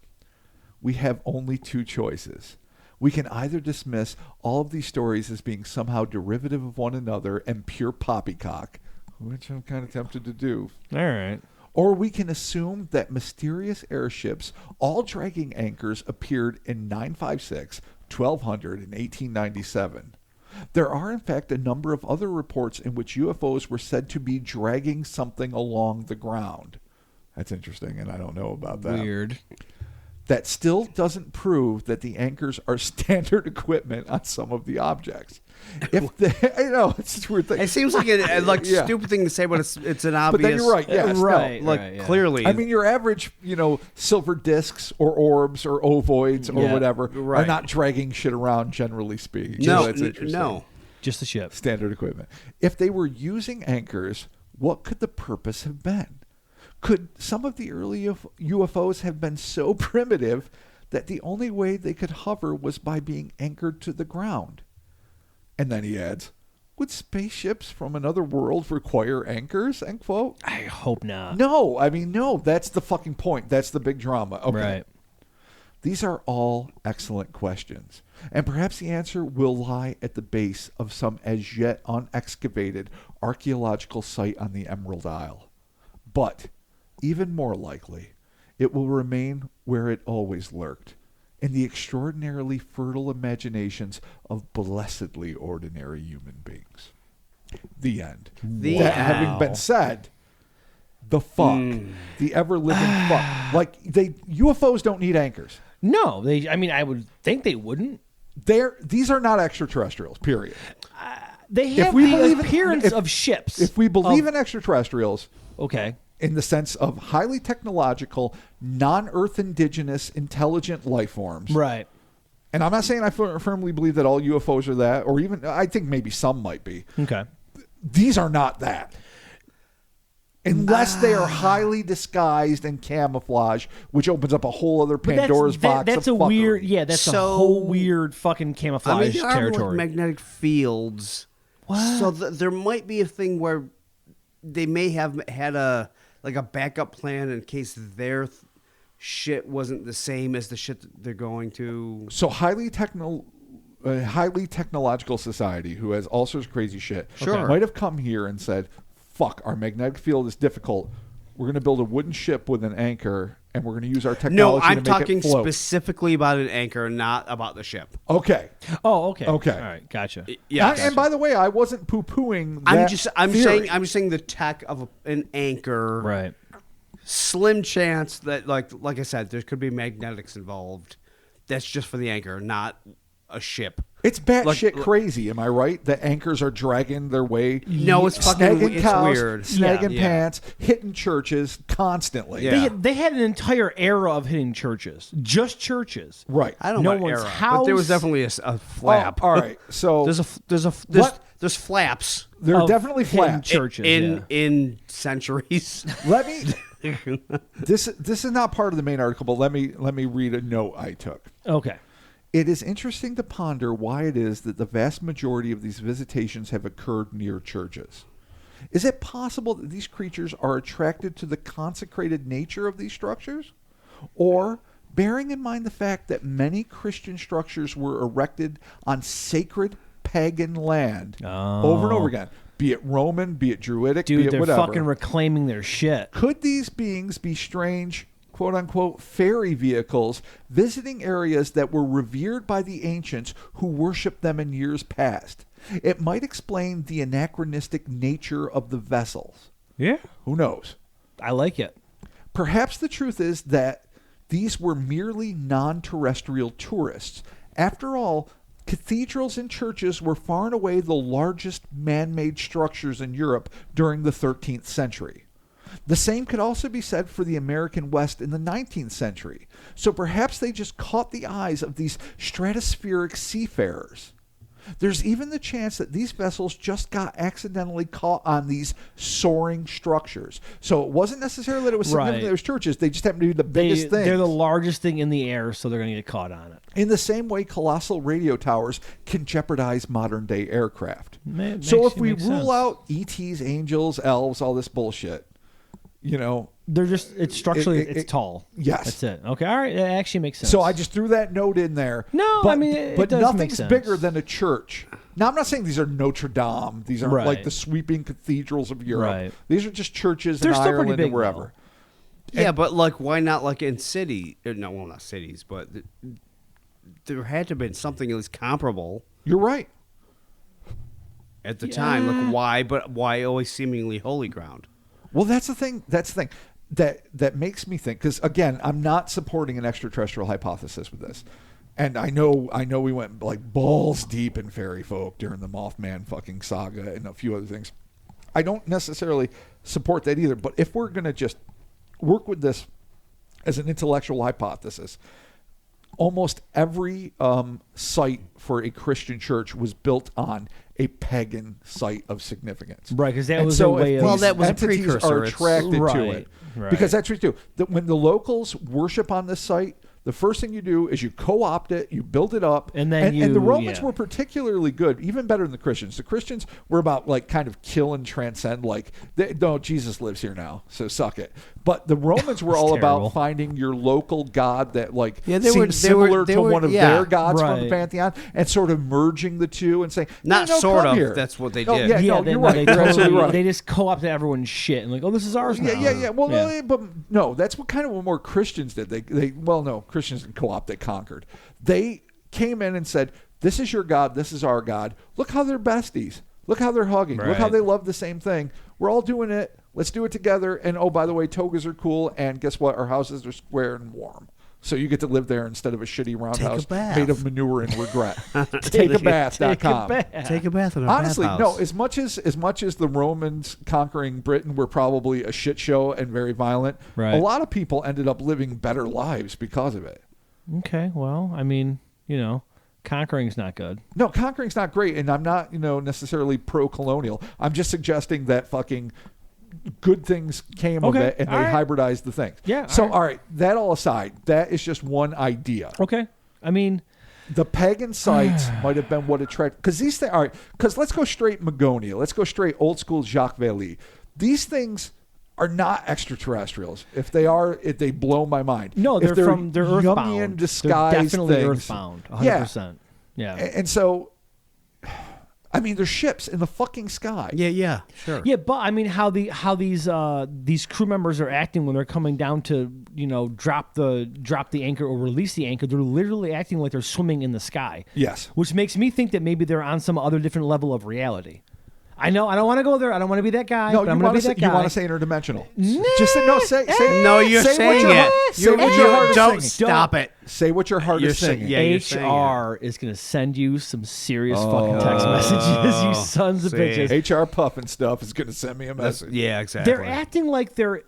"We have only two choices. We can either dismiss all of these stories as being somehow derivative of one another and pure poppycock," which I'm kind of tempted to do, All right. or we can assume that mysterious airships, all dragging anchors, appeared in 956, 1200, and 1897. There are, in fact, a number of other reports in which UFOs were said to be dragging something along the ground. That's interesting, and I don't know about that. Weird. that still doesn't prove that the anchors are standard equipment on some of the objects. If I know it's just a weird thing. It seems like a stupid thing to say, but it's an obvious. But then you're right. Yes, right. Clearly. I mean, your average, silver discs or orbs or ovoids or whatever are not dragging shit around. Generally speaking, no, that's interesting. no, just the ship. Standard equipment. If they were using anchors, what could the purpose have been? Could some of the early UFOs have been so primitive that the only way they could hover was by being anchored to the ground? And then he adds, would spaceships from another world require anchors? End quote. I hope not. No, I mean, no, that's the fucking point. That's the big drama. Okay. Right. These are all excellent questions. And perhaps the answer will lie at the base of some as yet unexcavated archaeological site on the Emerald Isle. But even more likely, it will remain where it always lurked, in the extraordinarily fertile imaginations of blessedly ordinary human beings. The end. That having been said, the fuck, the ever-living fuck. Like, UFOs don't need anchors. No, I would think they wouldn't. These are not extraterrestrials, period. They have the appearance of ships. If we believe in extraterrestrials, okay, in the sense of highly technological, non-Earth indigenous, intelligent life forms. Right. And I'm not saying I firmly believe that all UFOs are that, or even, I think maybe some might be. Okay. These are not that. Unless they are highly disguised and camouflaged, which opens up a whole other Pandora's box. That's of a fuckery. weird, that's a whole weird fucking camouflage there are territory. magnetic fields. What? So there might be a thing where they may have had a backup plan in case their shit wasn't the same as the shit that they're going to. So highly technological society who has all sorts of crazy shit might have come here and said, fuck, our magnetic field is difficult. We're going to build a wooden ship with an anchor, and we're going to use our technology to make it float. No, I'm talking specifically about an anchor, not about the ship. Okay. Oh, okay. Okay. All right, gotcha. Yeah. And by the way, I wasn't poo-pooing that I'm theory. saying the tech of an anchor. Right. Slim chance that, like I said, there could be magnetics involved. That's just for the anchor, not a ship. It's batshit crazy, am I right? The anchors are dragging their way. No, it's fucking weird. Snagging pants, hitting churches constantly. Yeah. They had an entire era of hitting churches, just churches. Right. I don't know what era, but there was definitely a flap. Oh, all right, so there's flaps. There are definitely hitting flaps churches in centuries. Let me. This is not part of the main article, but let me read a note I took. Okay. It is interesting to ponder why it is that the vast majority of these visitations have occurred near churches. Is it possible that these creatures are attracted to the consecrated nature of these structures? Or, bearing in mind the fact that many Christian structures were erected on sacred pagan land over and over again, be it Roman, be it Druidic, be it they're whatever. fucking reclaiming their shit. Could these beings be strange, quote-unquote, fairy vehicles visiting areas that were revered by the ancients who worshipped them in years past? It might explain the anachronistic nature of the vessels. Yeah. Who knows? I like it. Perhaps the truth is that these were merely non-terrestrial tourists. After all, cathedrals and churches were far and away the largest man-made structures in Europe during the 13th century. The same could also be said for the American West in the 19th century. So perhaps they just caught the eyes of these stratospheric seafarers. There's even the chance that these vessels just got accidentally caught on these soaring structures. So it wasn't necessarily that it was significant that it was churches. They just happened to be the biggest thing. They're the largest thing in the air, so they're going to get caught on it. In the same way colossal radio towers can jeopardize modern-day aircraft. So if we rule out ETs, angels, elves, all this bullshit, they're just, it's structurally, it's tall. Yes. That's it. Okay, all right, that actually makes sense. So I just threw that note in there. No, but, I mean, it but does nothing's make sense. bigger than a church. Now, I'm not saying these are Notre Dame. These aren't like the sweeping cathedrals of Europe. Right. These are just churches They're in still Ireland pretty big, and wherever. Yeah, but why not in city? No, well, not cities, but there had to have been something at least comparable. You're right. At the time, why always seemingly holy ground? Well, that's the thing. that makes me think, because again, I'm not supporting an extraterrestrial hypothesis with this. And I know we went like balls deep in fairy folk during the Mothman fucking saga and a few other things. I don't necessarily support that either. But if we're going to just work with this as an intellectual hypothesis, almost every site for a Christian church was built on a pagan site of significance. Right, because that and was so a way of... Well, that was a entities precursor. are attracted to it. Right. Because that's what you do. That when the locals worship on this site, the first thing you do is you co-opt it, you build it up, and then and the Romans were particularly good, even better than the Christians. The Christians were about like kind of kill and transcend, like no, Jesus lives here now, so suck it. But the Romans were all terrible. about finding your local god that like they seemed were similar to one of their gods from the Right. pantheon, and sort of merging the two and saying, Not no, sort come of. here. That's what they Oh, did. yeah, no, you're right. You're absolutely right. They just co-opted everyone's shit and like, oh, this is ours now. Yeah. Well, no, but no, that's what kind of what more Christians did. Christians didn't co-opt, they conquered. They came in and said, this is your God, this is our God. Look how they're besties. Look how they're hugging. Look how Right. they love the same thing. We're all doing it. Let's do it together. And oh, by the way, togas are cool. And guess what? Our houses are square and warm. So you get to live there instead of a shitty roundhouse bath. made of manure and regret. Takeabath.com. Take a bath in a Honestly, bathhouse. no. As much as the Romans conquering Britain were probably a shit show and very violent, Right. a lot of people ended up living better lives because of it. Okay, well, I mean, conquering's not good. No, conquering's not great, and I'm not, necessarily pro-colonial. I'm just suggesting that fucking good things came of Okay, it, and they all right. hybridized the things. Yeah, So, all right. all right, that all aside, that is just one idea. Okay, I mean, The pagan sites might have been what attracted, because these things. All right, because let's go straight Magonia. Let's go straight old school Jacques Vallée. These things are not extraterrestrials. If they are, they blow my mind. no, If they're earthbound. Jungian disguised They're definitely things. earthbound, 100%. Yeah. And so, I mean, there's ships in the fucking sky. Yeah, sure. Yeah, but I mean, how these crew members are acting when they're coming down to drop the anchor or release the anchor. They're literally acting like they're swimming in the sky. Yes. Which makes me think that maybe they're on some other different level of reality. I know I don't want to go there. I don't want to be that guy. No, but I'm going to be that guy. you want to say interdimensional. Nah. Just say no. Say No, you're say saying what your it. heart- Say what your heart is Don't singing. stop it. Say what your heart You're is saying- singing. yeah. you're saying HR is going to send you some serious fucking text messages, you sons of see. bitches. HR puff and stuff is going to send me a message. Yeah, exactly. They're acting like they're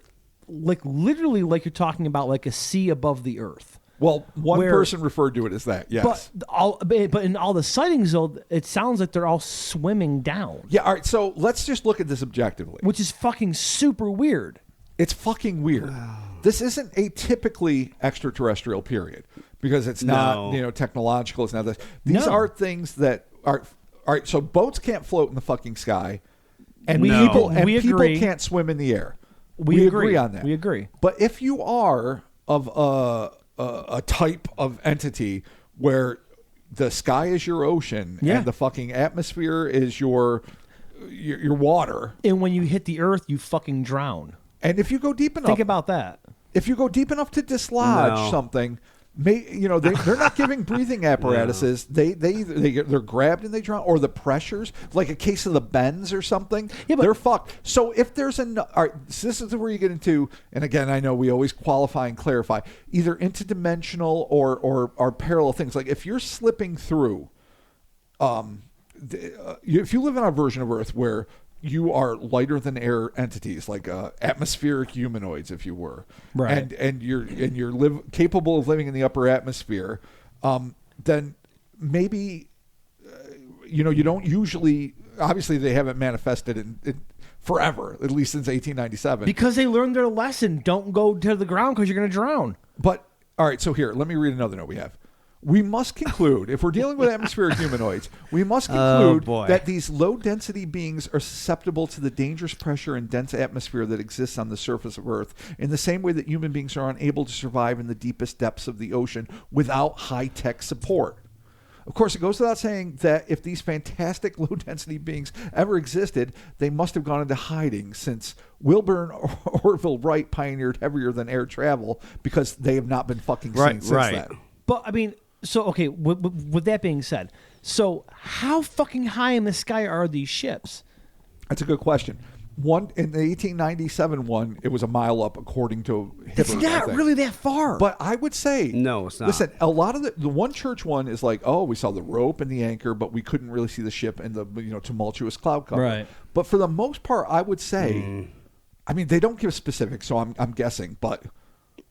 like literally like you're talking about like a sea above the earth. Well, one Where- person referred to it as that. Yes. But in all the sightings though, it sounds like they're all swimming down, Yeah. All right. So let's just look at this objectively. which is fucking super weird. It's fucking weird. This isn't a typically extraterrestrial period because it's not, No. technological. It's not this. These No. are things that are. All right. So boats can't float in the fucking sky, and We- people we people agree. can't swim in the air. We agree on that. We agree. But if you are of a type of entity where the sky is your ocean Yeah. and the fucking atmosphere is your water, And when you hit the earth, you fucking drown. and if you go deep enough, Think about that. if you go deep enough to dislodge No. something, they're not giving breathing apparatuses. They're grabbed and they drown, or the pressures, like a case of the bends or something. Yeah, but- they're fucked. So if there's all right, so this is where you get into, and again, I know we always qualify and clarify, either interdimensional or parallel things. Like if you're slipping through, if you live in a version of Earth where you are lighter than air entities, like atmospheric humanoids, if you were, Right. and you're capable of living in the upper atmosphere, then maybe you don't usually. Obviously, they haven't manifested in forever, at least since 1897. Because they learned their lesson. Don't go to the ground because you're going to drown. But all right, so here, let me read another note we have. We must conclude, if we're dealing with atmospheric humanoids, we must conclude boy. that these low-density beings are susceptible to the dangerous pressure and dense atmosphere that exists on the surface of Earth, in the same way that human beings are unable to survive in the deepest depths of the ocean without high-tech support. Of course, it goes without saying that if these fantastic low-density beings ever existed, they must have gone into hiding, since Wilbur and Orville Wright pioneered heavier-than-air travel, because they have not been fucking seen since then. But, I mean, so, okay, with that being said, so how fucking high in the sky are these ships? That's a good question. One in the 1897 one, it was a mile up according to Hibbert. It's not really that far. But I would say No, it's not. Listen, a lot of the one church one is like, oh, we saw the rope and the anchor, but we couldn't really see the ship and the tumultuous cloud cover. Right. But for the most part, I would say, I mean, they don't give specifics, so I'm guessing, but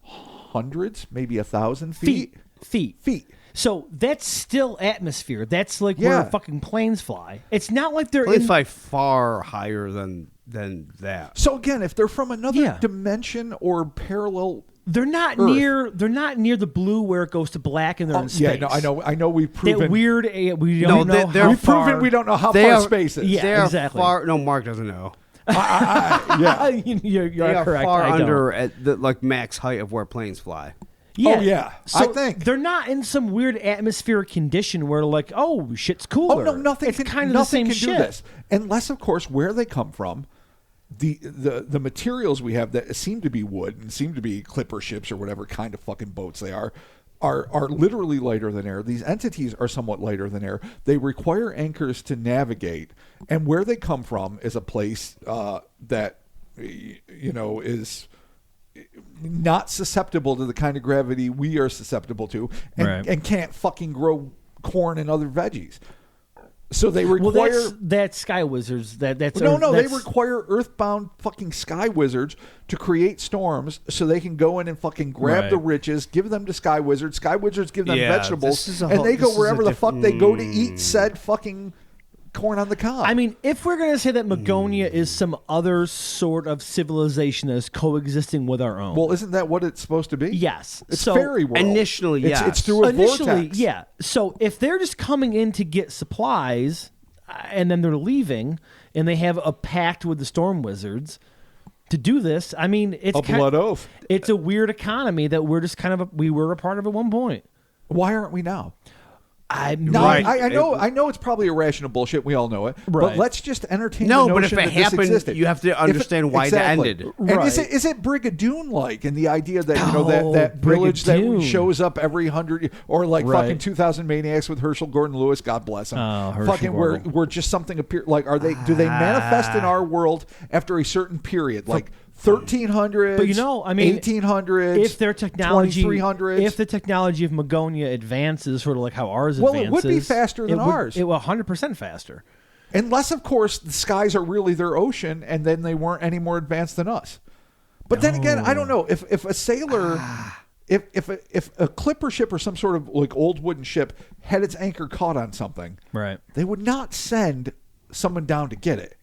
hundreds, maybe 1,000 feet. Feet. So that's still atmosphere. That's like Yeah. where fucking planes fly. It's not like they're Planes in. fly far higher than that. So again, if they're from another Yeah. dimension or parallel, They're not Earth. near. They're not near the blue where it goes to black and they're in space. yeah, no, I know, we've proven. That weird. We No, don't know. they're how We've far. proven we don't know how They far are- space is. Yeah. They are exactly. far. No, Mark doesn't know. Yeah. You're They are correct. far I don't. under at the max height of where planes fly. Yeah. Oh, yeah. So I think. they're not in some weird atmospheric condition where like, oh, shit's cooler. Oh no, nothing. It's can, kind of nothing the same can shit. do this, unless of course where they come from, the materials we have that seem to be wood and seem to be clipper ships or whatever kind of fucking boats they are literally lighter than air. These entities are somewhat lighter than air. They require anchors to navigate, and where they come from is a place that is not susceptible to the kind of gravity we are susceptible to, and, Right. and can't fucking grow corn and other veggies. So they Well, require that's Sky Wizards. That's they that's- require earthbound fucking sky wizards to create storms so they can go in and fucking grab Right. the riches, give them to sky wizards. Sky wizards give them Yeah, vegetables, this is a and whole- they this go is a wherever the fuck they go to eat different- said fucking corn on the cob. I mean, if we're gonna say that Magonia is some other sort of civilization that is coexisting with our own, well, isn't that what it's supposed to be? yes. It's so fairy world. Initially, it's, yes. it's through a initially, vortex. yeah. So if they're just coming in to get supplies, and then they're leaving, and they have a pact with the Storm Wizards to do this, I mean, it's A blood oath. It's a weird economy that we're just we were a part of at one point. Why aren't we now? I'm No, Right. I know it's probably irrational bullshit. We all know it. But Right. let's just entertain No, the but notion if it that this happened, existed. you have to understand why that ended. And Right. is it Brigadoon-like in the idea that Oh, that village that Brigadoon. shows up every 100 or like Right. fucking 2000 Maniacs with Herschel Gordon Lewis, God bless him. Oh, Herschel fucking Gordon. where just something appear like do they manifest in our world after a certain period like 1300s, But I mean, 1800s, if their technology, 2300s. if the technology of Magonia advances, sort of like how ours Well, advances, it would be faster than ours. It will 100% faster. Unless, of course, the skies are really their ocean, and then they weren't any more advanced than us. But then again, I don't know if a sailor, if a clipper ship or some sort of like old wooden ship had its anchor caught on something, Right. they would not send someone down to get it,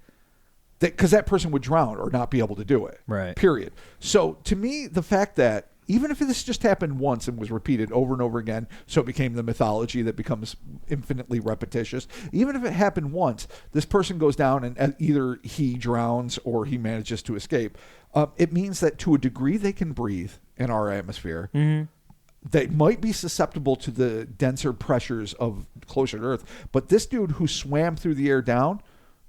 because that person would drown or not be able to do it. Right. Period. So to me, the fact that even if this just happened once and was repeated over and over again, so it became the mythology that becomes infinitely repetitious, even if it happened once, this person goes down and either he drowns or he manages to escape. It means that to a degree they can breathe in our atmosphere. Mm-hmm. They might be susceptible to the denser pressures of closer to Earth. But this dude who swam through the air down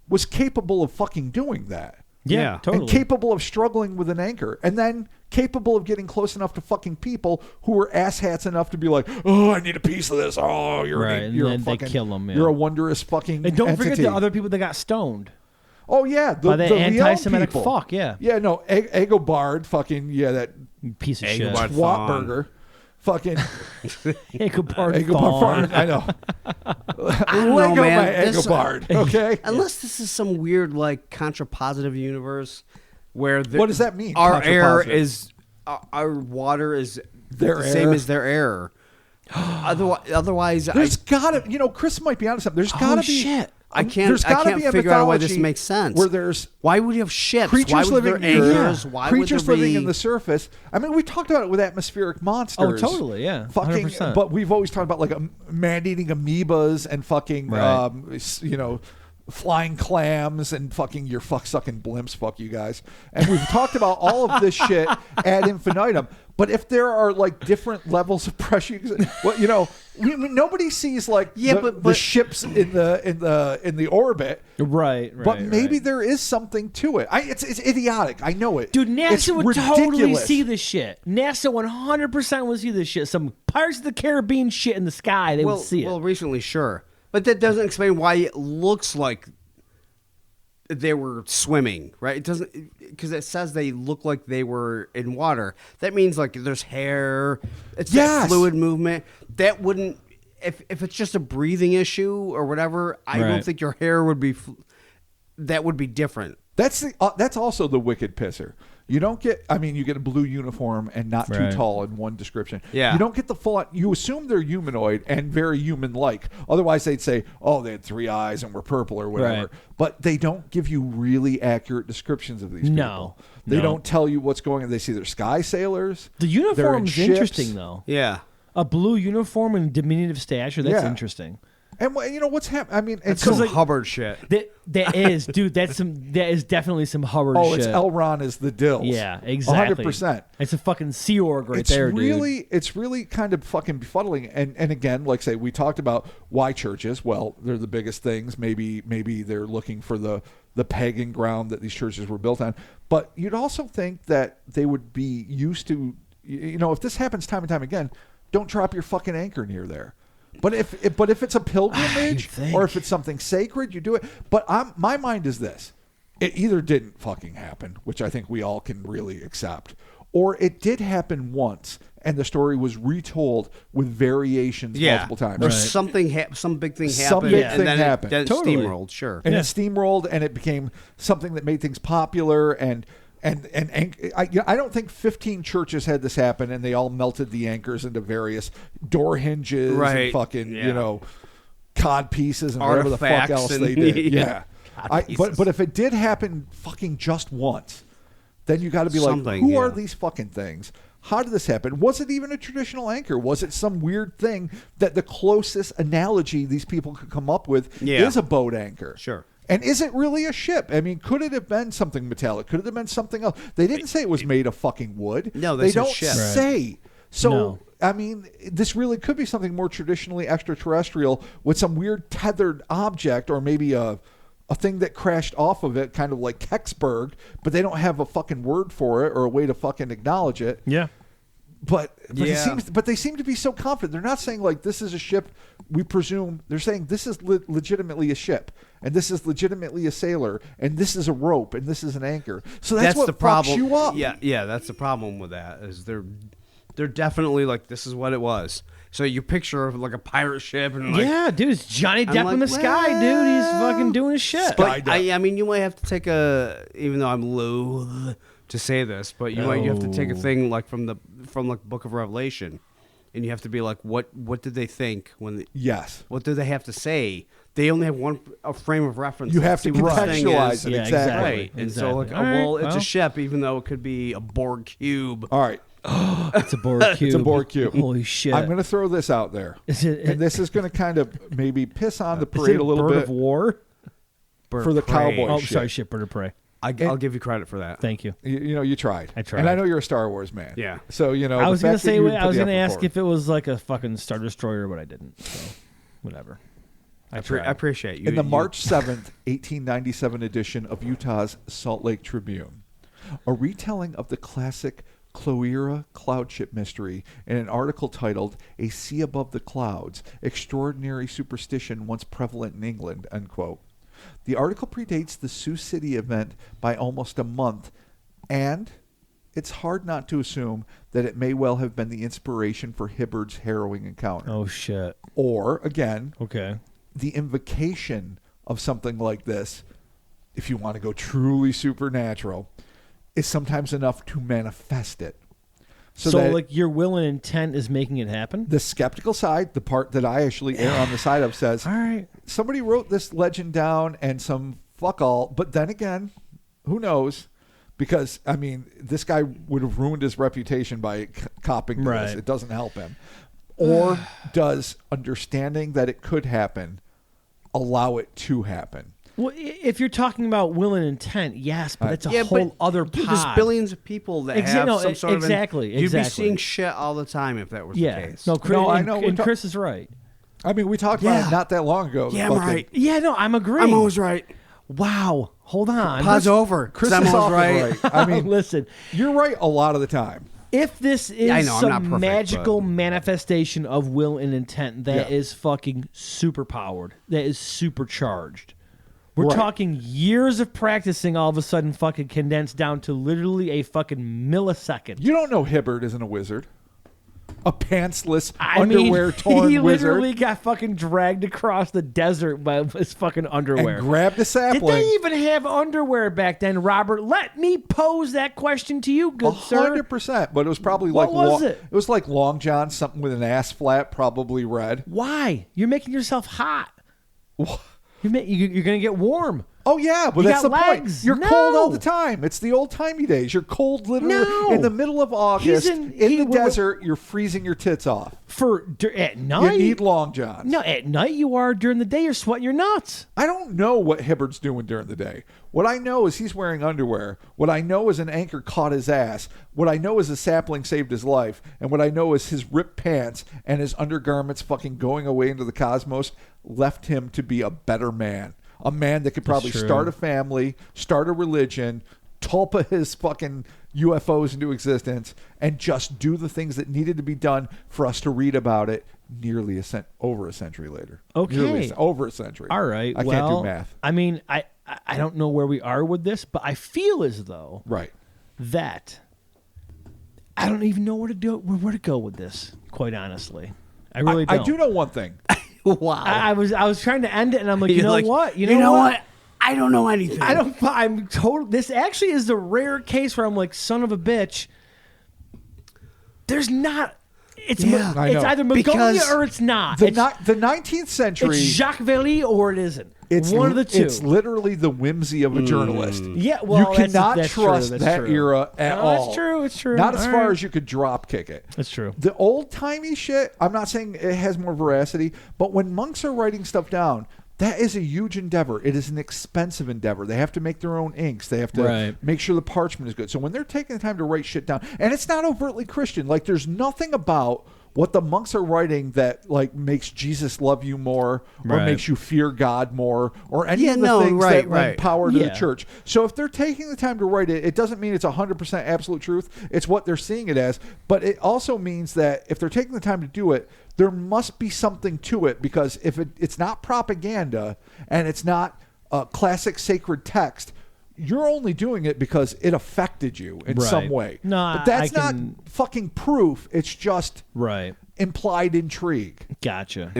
was capable of fucking doing that. Yeah. Totally. And capable of struggling with an anchor. And then capable of getting close enough to fucking people who were asshats enough to be like, oh, I need a piece of this. Oh, you're Right, you're and a then they fucking, kill 'em, yeah. You're a wondrous fucking And don't forget entity. the other people that got stoned. Oh, yeah. By the Leon anti-Semitic people. fuck, yeah. Yeah, no. Agobard, fucking, that Piece of Agobard. shit. twat Fawn. burger. Fucking Agobard Agobard Fawn. Fawn. I know. I don't know, Lego man. my This- Agobard, okay? Unless this is some weird like contrapositive universe where What does that mean, Our air contrapositive? is our water is Their the same air? as their air. Otherwise, There's gotta, Chris might be onto something. There's gotta Oh, be. shit. I can't. There's I gotta can't be a figure out why this mythology makes sense. where there's why would you have ships? creatures why would living there anchors? Why creatures would there living be... in the surface. I mean, we talked about it with atmospheric monsters. Oh, totally, yeah. Fucking, 100%. but we've always talked about like man-eating amoebas and fucking, Right. flying clams and fucking your sucking blimps. Fuck you guys. And we've talked about all of this shit ad infinitum. But if there are like different levels of pressure, nobody sees like the ships in the orbit. Right. But maybe there is something to it. It's idiotic. I know it. Dude, It's NASA would totally ridiculous. see this shit. NASA 100% would see this shit. Some Pirates of the Caribbean shit in the sky. They would see it. Well, recently, sure, but that doesn't explain why it looks like they were swimming, right? It doesn't, because it says they look like they were in water. That means like there's hair, it's that fluid movement. That wouldn't, if it's just a breathing issue or whatever, I don't think your hair would be, that would be different. That's also the wicked pisser. You don't get, you get a blue uniform and not too tall in one description. Yeah. You don't get the full, you assume they're humanoid and very human-like. Otherwise, they'd say, oh, they had 3 eyes and were purple or whatever. Right. But they don't give you really accurate descriptions of these people. They don't tell you what's going on. They see they're sky sailors. The uniform's interesting, though. Yeah. A blue uniform and diminutive stature, that's interesting. And you know what's happening? It's some Hubbard shit. That is, dude. That is definitely some Hubbard shit. Oh, it's L. Ron is the Dills. Yeah, exactly. 100%. It's a fucking Sea Org there, dude. It's really kind of fucking befuddling. And again, like say, we talked about why churches. Well, they're the biggest things. Maybe they're looking for the pagan ground that these churches were built on. But you'd also think that they would be used to, if this happens time and time again, don't drop your fucking anchor near there. But if it's a pilgrimage or if it's something sacred, you do it. But my mind is this: it either didn't fucking happen, which I think we all can really accept, or it did happen once, and the story was retold with variations multiple times. Or something, some big thing happened, Some big thing happened. Then it steamrolled, sure. And it steamrolled, and it became something that made things popular. And I don't think 15 churches had this happen, and they all melted the anchors into various door hinges and fucking cod pieces and whatever the fuck else they did. Yeah, but if it did happen fucking just once, then you got to be like, who are these fucking things? How did this happen? Was it even a traditional anchor? Was it some weird thing that the closest analogy these people could come up with is a boat anchor? Sure. And is it really a ship? Could it have been something metallic? Could it have been something else? They didn't say it was made of fucking wood. No, they don't ship. say. So, this really could be something more traditionally extraterrestrial with some weird tethered object, or maybe a thing that crashed off of it, kind of like Kecksburg, but they don't have a fucking word for it or a way to fucking acknowledge it. Yeah. But they seem to be so confident. They're not saying like this is a ship. We presume they're saying this is legitimately a ship, and this is legitimately a sailor, and this is a rope, and this is an anchor. So that's what the problem. Fucks you up. Yeah. That's the problem with that is they're definitely like this is what it was. So you picture like a pirate ship and like, dude, it's Johnny Depp in the sky, dude. He's fucking doing his shit. But you might have to take even though I'm loath to say this, but you might have to take a thing like from like Book of Revelation, and you have to be like, what did they think when? What do they have to say? They only have a frame of reference. You have to contextualize it exactly. Right. And so like, it's a ship, even though it could be a Borg cube. All right. It's a Borg cube. It's a Borg cube. Holy shit! I'm going to throw this out there, and this is going to kind of maybe piss on the parade a little bit. Bird of war for the cowboy. Oh, shit. sorry, shit, bird of prey. I'll give you credit for that. Thank you. You tried. I tried. And I know you're a Star Wars man. Yeah. So, I was going to say, I was going to ask if it was like a fucking Star Destroyer, but I didn't. So, whatever. I appreciate you. In the March 7th, 1897 edition of Utah's Salt Lake Tribune, a retelling of the classic Cloera cloud ship mystery in an article titled A Sea Above the Clouds, Extraordinary Superstition Once Prevalent in England, unquote. The article predates the Sioux City event by almost a month, and it's hard not to assume that it may well have been the inspiration for Hibbard's harrowing encounter. Oh, shit. Or, again, okay, the invocation of something like this, if you want to go truly supernatural, is sometimes enough to manifest it. So like your will and intent is making it happen? The skeptical side, the part that I actually err on the side of, says, all right, somebody wrote this legend down and some fuck all, but then again, who knows? Because, this guy would have ruined his reputation by copping to this. It doesn't help him. Or does understanding that it could happen allow it to happen? Well, if you're talking about will and intent, yes, but it's a whole other pod. There's billions of people that have some sort of... Exactly. You'd be seeing shit all the time if that was the case. No, I know. And Chris is right. We talked about it not that long ago. Yeah, I'm right. Yeah, no, I'm agreeing. I'm always right. Wow. Hold on. Pause over. Chris is always right. Listen. You're right a lot of the time. If this is some magical manifestation of will and intent that is fucking superpowered, that is supercharged, We're Right. talking years of practicing all of a sudden fucking condensed down to literally a fucking millisecond. You don't know Hibbert isn't a wizard. A pantsless, I mean, underwear-torn he wizard. literally got fucking dragged across the desert by his fucking underwear. And grabbed a Did sapling. they even have underwear back then, Robert? Let me pose that question to you, good sir. 100%, but it was probably What like was it? It was like long john, something with an ass flap, probably red. Why? You're making yourself hot. What? You're going to get warm. Oh yeah, but You that's got the legs. point. You're No. cold all the time. It's the old-timey days. You're cold literally No. in the middle of August in the we're- desert. You're freezing your tits off. At You night? need long johns. No, at night you are. During the day you're sweating your nuts. I don't know what Hibbert's doing during the day. What I know is he's wearing underwear. What I know is an anchor caught his ass. What I know is a sapling saved his life. And what I know is his ripped pants and his undergarments fucking going away into the cosmos left him to be a better man. A man that could probably true. start a family, start a religion, tulpa his fucking UFOs into existence, and just do the things that needed to be done for us to read about it nearly over a century later. Okay. Nearly over a century. All right. I can't do math. I mean, I don't know where we are with this, but I feel as though Right. that I don't even know where to go with this, quite honestly. I really I don't. do know one thing. Wow. I was trying to end it, and I'm like, you You're know like, what? You know what? I don't know anything. I'm total. This actually is the rare case where I'm like, son of a bitch. There's not. It's Yeah. I it's know. either Magonia Because or it's not. The, It's, the 19th century, it's Jacques Vallée or it isn't. it's one of the two. It's literally the whimsy of a journalist. Yeah, well, you cannot that's trust true, that that's true. era at No, all. It's true. It's true. Not as All far right. as you could drop kick it. That's true. The old timey shit, I'm not saying it has more veracity, but when monks are writing stuff down, that is a huge endeavor. It is an expensive endeavor. They have to make their own inks. They have to Right. make sure the parchment is good. So when they're taking the time to write shit down, and it's not overtly Christian, like there's nothing about what the monks are writing that like makes Jesus love you more or Right. makes you fear God more or any Yeah, of the no, things right, that right. lend power to the Yeah. church. So if they're taking the time to write it, it doesn't mean it's 100% absolute truth. It's what they're seeing it as. But it also means that if they're taking the time to do it, there must be something to it, because if it's not propaganda and it's not classic sacred text, you're only doing it because it affected you in Right. some way. No, but that's I not can- fucking proof. It's just Right. implied intrigue. Gotcha.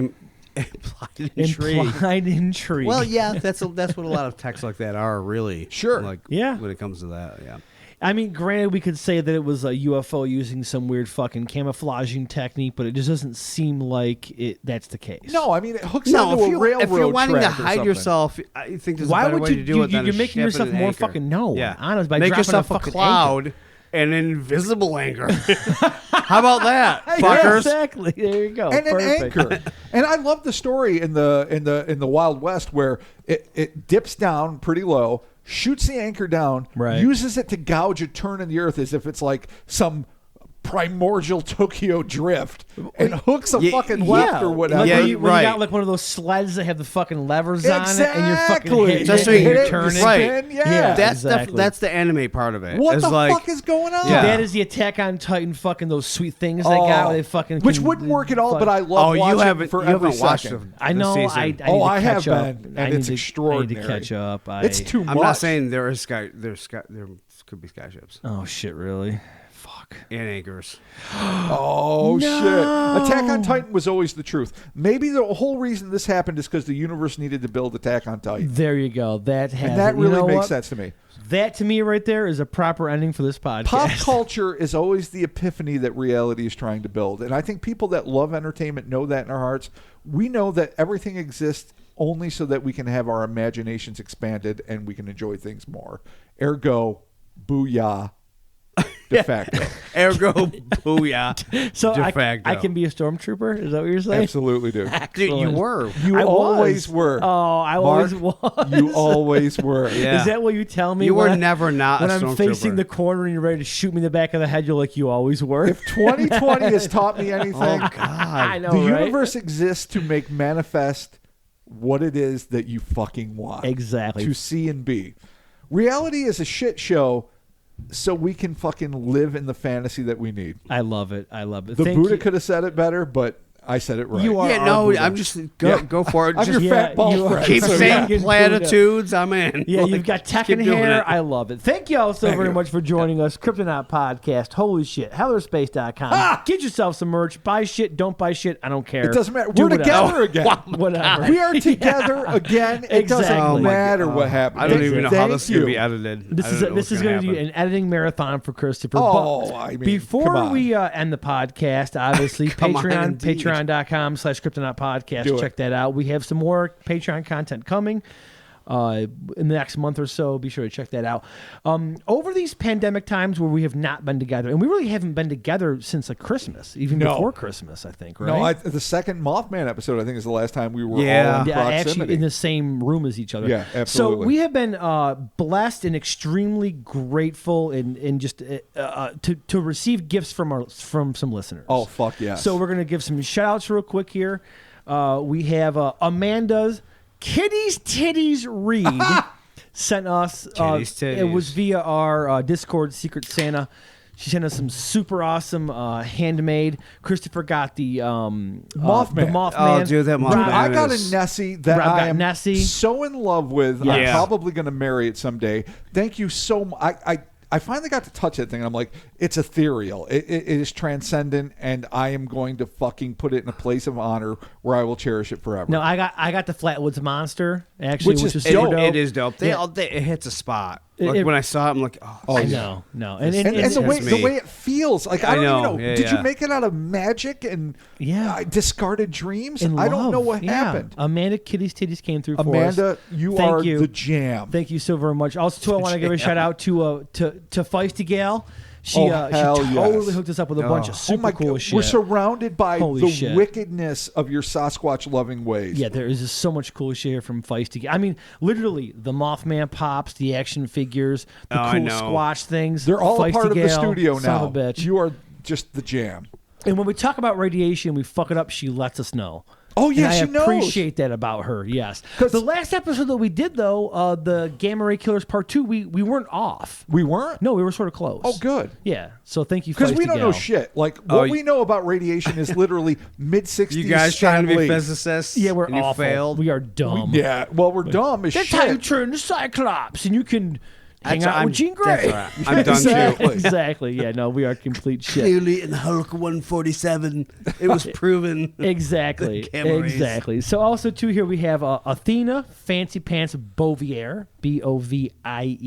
Implied intrigue. Implied intrigue. Well, yeah, that's what a lot of texts like that are really. Sure. Like, Yeah. when it comes to that, yeah. I mean, granted, we could say that it was a UFO using some weird fucking camouflaging technique, but it just doesn't seem like that's the case. No, I mean, it hooks No, onto a railroad if you're wanting to track or hide something. yourself, I think there's Why a better would way you to do you- it than you're a making ship yourself and an more anchor. fucking known, Yeah, honest, by make dropping yourself a a fucking cloud and an invisible anchor. How about that, fuckers? Yeah, exactly. There you go. And Perfect. an anchor. And I love the story in the Wild West where it dips down pretty low, shoots the anchor down, Right. uses it to gouge a turn in the earth as if it's like some primordial Tokyo drift, and hooks a Yeah, fucking yeah. left or whatever. Like Yeah, when you right. got like one of those sleds that have the fucking levers on it, and you're fucking Exactly. hitting Just it, so and you you're hit it, turning. right. spin, yeah. Yeah. That's exactly. that's the anime part of it. What It's the like, fuck is going on? Yeah. That is the Attack on Titan fucking those sweet things they got where they fucking which can- wouldn't work at all, fuck- but I love Oh, you watching haven't for you every haven't watched second. I know. the season. I need Oh, to I have catch up. been, I and need it's to- extraordinary. I need to catch up. It's too much. I'm not saying there could be skyships Oh shit! Really? Fuck. and anchors. Oh, shit. Attack on Titan was always the truth. Maybe the whole reason this happened is because the universe needed to build Attack on Titan. There you go. That has And that it. You really know makes what? sense to me. That to me right there is a proper ending for this podcast. Pop culture is always the epiphany that reality is trying to build. And I think people that love entertainment know that in our hearts. We know that everything exists only so that we can have our imaginations expanded and we can enjoy things more. Ergo, booyah, de facto. Ergo, booyah. So de I facto. can be a stormtrooper. Is that what you're saying? Absolutely do. Dude, you were. You I always was. were. Oh, I Mark, always was. You always were. Yeah. Is that what you tell me? You were when I- never not when a I'm facing stormtrooper. the corner and you're ready to shoot me in the back of the head. You're like you always were. If 2020 has taught me anything, Oh God. I know, the right? universe exists to make manifest what it is that you fucking want. Exactly. To see and be. Reality is a shit show so we can fucking live in the fantasy that we need. I love it. I love it. The Thank Buddha you. could have said it better, but I said it right. You are. Yeah, no, Buddha. I'm just go for it. I'm Just your fat ball you are. friend. keep So, saying yeah. platitudes. I'm in. Yeah, Like, you've got tech keep and doing hair. it. I love it. Thank you all so very much for joining us. Cryptonaut Podcast. Holy shit. HellerSpace.com. Get yourself some merch. Buy shit. Don't buy shit. I don't care. It doesn't matter. Do We're whatever. together again. Whatever. We are together again. It doesn't Exactly. matter what happens. I don't even know how Thank this is going to you. be edited. This is going to be an editing marathon for Christopher. Oh, But I mean, before come on. we end the podcast, obviously, Come on, Patreon, indeed. patreon.com/Cryptonaut Podcast. Do it. Check that out. We have some more Patreon content coming in the next month or so. Be sure to check that out. Over these pandemic times where we have not been together, and we really haven't been together since like Christmas, even No. before Christmas, I think, right? No, the second Mothman episode, I think, is the last time we were Yeah. all in Yeah, actually proximity. in the same room as each other. Yeah, absolutely. So we have been blessed and extremely grateful and just to receive gifts from some listeners. Oh, fuck yes. So we're gonna give some shout outs real quick here. We have Amanda's Kitty's Titties Read sent us. Kitty's Titties. It was via our Discord Secret Santa. She sent us some super awesome handmade. Christopher got the Mothman. The Mothman. Oh, dude, that Mothman. I got a is- Nessie that Rob I got am Nessie. so in love with. Yeah. I'm Yeah. probably going to marry it someday. Thank you so much. I finally got to touch that thing, and I'm like, it's ethereal. It is transcendent, and I am going to fucking put it in a place of honor where I will cherish it forever. No, I got the Flatwoods Monster actually, Which which is is super dope. dope. It is dope. Yeah. It hits a spot. It- Like it- when I saw it, I'm like, oh, I yeah. know, no, and it's- the way it's the me. way it feels, like I I don't even know. know. Yeah, Did you yeah. make it out of magic and discarded dreams? in I don't know love. what Yeah. happened. Amanda Kitty's Titties came through for us. Amanda, you Thank are you. the jam. Thank you so very much. Also, too, I want to give a shout out to Feisty Gal. She Oh, hell totally yes. hooked us up with a bunch of Oh super my cool God. shit. We're surrounded by Holy the shit. wickedness of your Sasquatch loving ways. Yeah, there is just so much cool shit here from Feisty. I mean, literally, the Mothman pops, the action figures, the Oh, I cool know. squash things. They're all a Feisty part of the Gal, studio son now. of a bitch. You are just the jam. And when we talk about radiation, we fuck it up. She lets us know. Oh, yeah, and she I knows. appreciate that about her. Yes. 'Cause- The last episode that we did, though, the Gamma Ray Killers Part 2, we weren't off. We weren't? No, we were sort of close. Oh, good. Yeah. So thank you, Because we Feisty don't Gal. know shit. Like, Oh, what we know about radiation is literally mid-60s you guys trying to be Stan Lee. physicists? Yeah, we're and you awful. failed. We are dumb. Yeah, well, we're dumb as That's shit. how you turn the Cyclops, and you can hang out with Jean Grey. That's all right. I'm done Exactly. too. Exactly. Yeah. No, we are complete shit. Clearly in Hulk 147, it was proven. Exactly. The gamma rays. Exactly. So also too here we have Athena Fancy Pants Bouvier, Bovier. I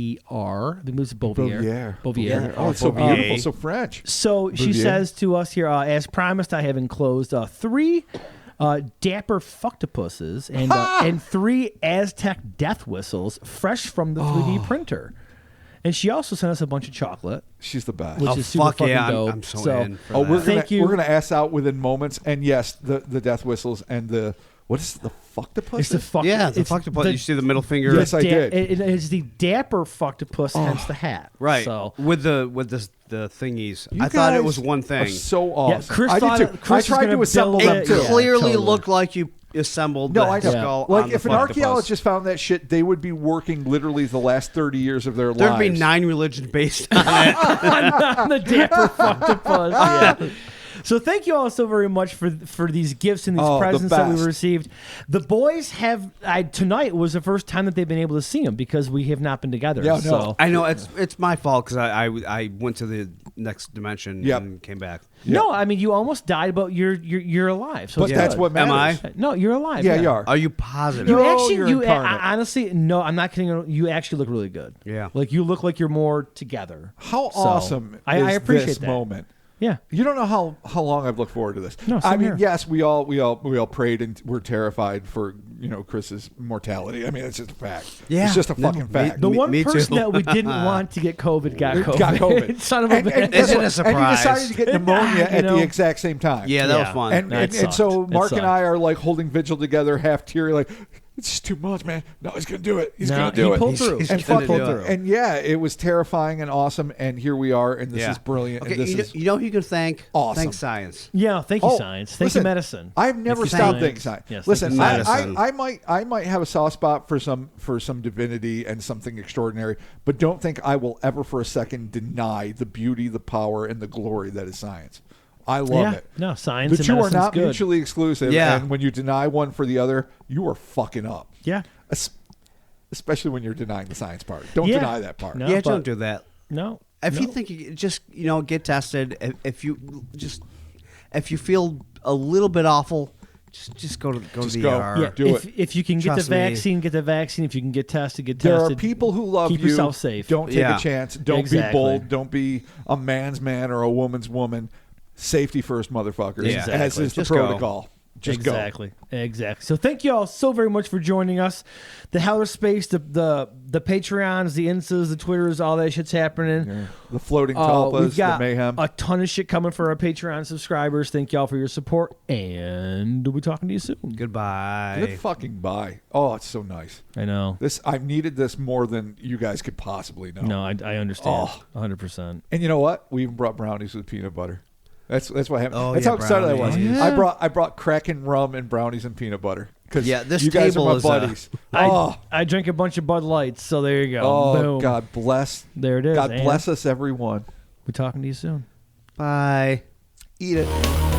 think it's Bouvier. Bouvier. Oh, it's so Bouvier. beautiful, so French. So she Bouvier. says to us here, as promised, I have enclosed 3 dapper fuctopuses and 3 Aztec death whistles, fresh from the 3D printer. And she also sent us a bunch of chocolate, She's the best. which Oh, is super fuck fucking yeah, dope. I'm so in for Oh, that. we're Thank gonna you. we're gonna ass out within moments, and yes, the death whistles and the what is the fuctopus? It's the fuck. Yeah, the it's fucktopus. You see the middle finger? Yes, I did. It is the dapper fucktopus, hence the hat. Right. So with the thingies. You I thought it guys was one are thing. so awesome. Chris I thought did too. it- Chris I tried was gonna to assemble build them it. too. Yeah, Clearly totally. looked like you assembled No, the I know. skull Like on if the an fucktopus. archaeologist found that shit, they would be working literally the last 30 years of their There'd lives. be 9 religions based on it. on the dapper fucktopus. Yeah. So thank you all so very much for these gifts and these Oh, the presents that we best. received. The boys have tonight was the first time that they've been able to see them because we have not been together. Yeah, no. So I know it's my fault because I went to the next dimension Yep. and came back. no, I mean you almost died, but you're alive. So But it's that's good. what matters. Am I? No, you're alive. Yeah, you are. Are you positive? You No, actually, you're you incarnate. honestly, no, I'm not kidding. You actually look really good. Yeah. like you look like you're more together. How So, awesome I is appreciate this that. moment? Yeah. You don't know how long I've looked forward to this. No, I same mean, here. yes, we all prayed and we're terrified for Chris's mortality. I mean, it's just a fact. Yeah. It's just a No, fucking me- fact. The Me- one me too. person that we didn't want to get COVID got COVID. Got COVID. Son of a and, bitch. and guess Isn't what? a surprise. And he decided to get pneumonia You at know? the exact same time. Yeah, that Yeah. was fun. And, That and so sucked. It Mark and sucked. I are like holding vigil together, half teary, like, it's just too much, man. No, he's going to do it. He's No, going to do he it. pulled through. He's And gonna fucking do it. And yeah, it was terrifying and awesome. And here we are. And this Yeah. is brilliant. Okay, and this you, is you know who you can thank? awesome. Thank science. Yeah, thank you, Oh, science. Thank listen, you, medicine. I've never you stopped science. thinking science. Yes, Listen, thank you, medicine. I might have a soft spot for some divinity and something extraordinary, but don't think I will ever for a second deny the beauty, the power, and the glory that is science. I love it. No, science The and two are medicine's not good. mutually exclusive. Yeah. And when you deny one for the other, you are fucking up. Yeah. Especially when you're denying the science part. Don't Yeah. deny that part. No. Yeah, but- don't do that. No. If you think just get tested. If you feel a little bit awful, just go to the go. ER. Yeah, Do if you can get Trust the me. vaccine, get the vaccine. If you can get tested, get There tested. are people who love Keep you. yourself safe. Don't take Yeah. a chance. Don't Exactly. be bold. Don't be a man's man or a woman's woman. Safety first, motherfuckers. Yeah. As is the Just go. protocol. Just exactly. So thank you all so very much for joining us. The Heller Space, the Patreons, the Instas, the Twitters, all that shit's happening. Yeah. The floating We've tulpas, got the mayhem. a ton of shit coming for our Patreon subscribers. Thank y'all for your support, and we'll be talking to you soon. Goodbye. Good fucking bye. Oh, it's so nice. I know. I've needed this more than you guys could possibly know. No, I understand. Oh. 100%. And you know what? We even brought brownies with peanut butter. That's what happened. Oh, That's yeah, how excited I was. brownies. Oh, yeah. I brought Kraken rum and brownies and peanut butter because This you guys table are my is, buddies. I drink a bunch of Bud Lights, so there you go. Oh, Boom. God bless. There it is. God and bless us, everyone. We're talking to you soon. Bye. Eat it.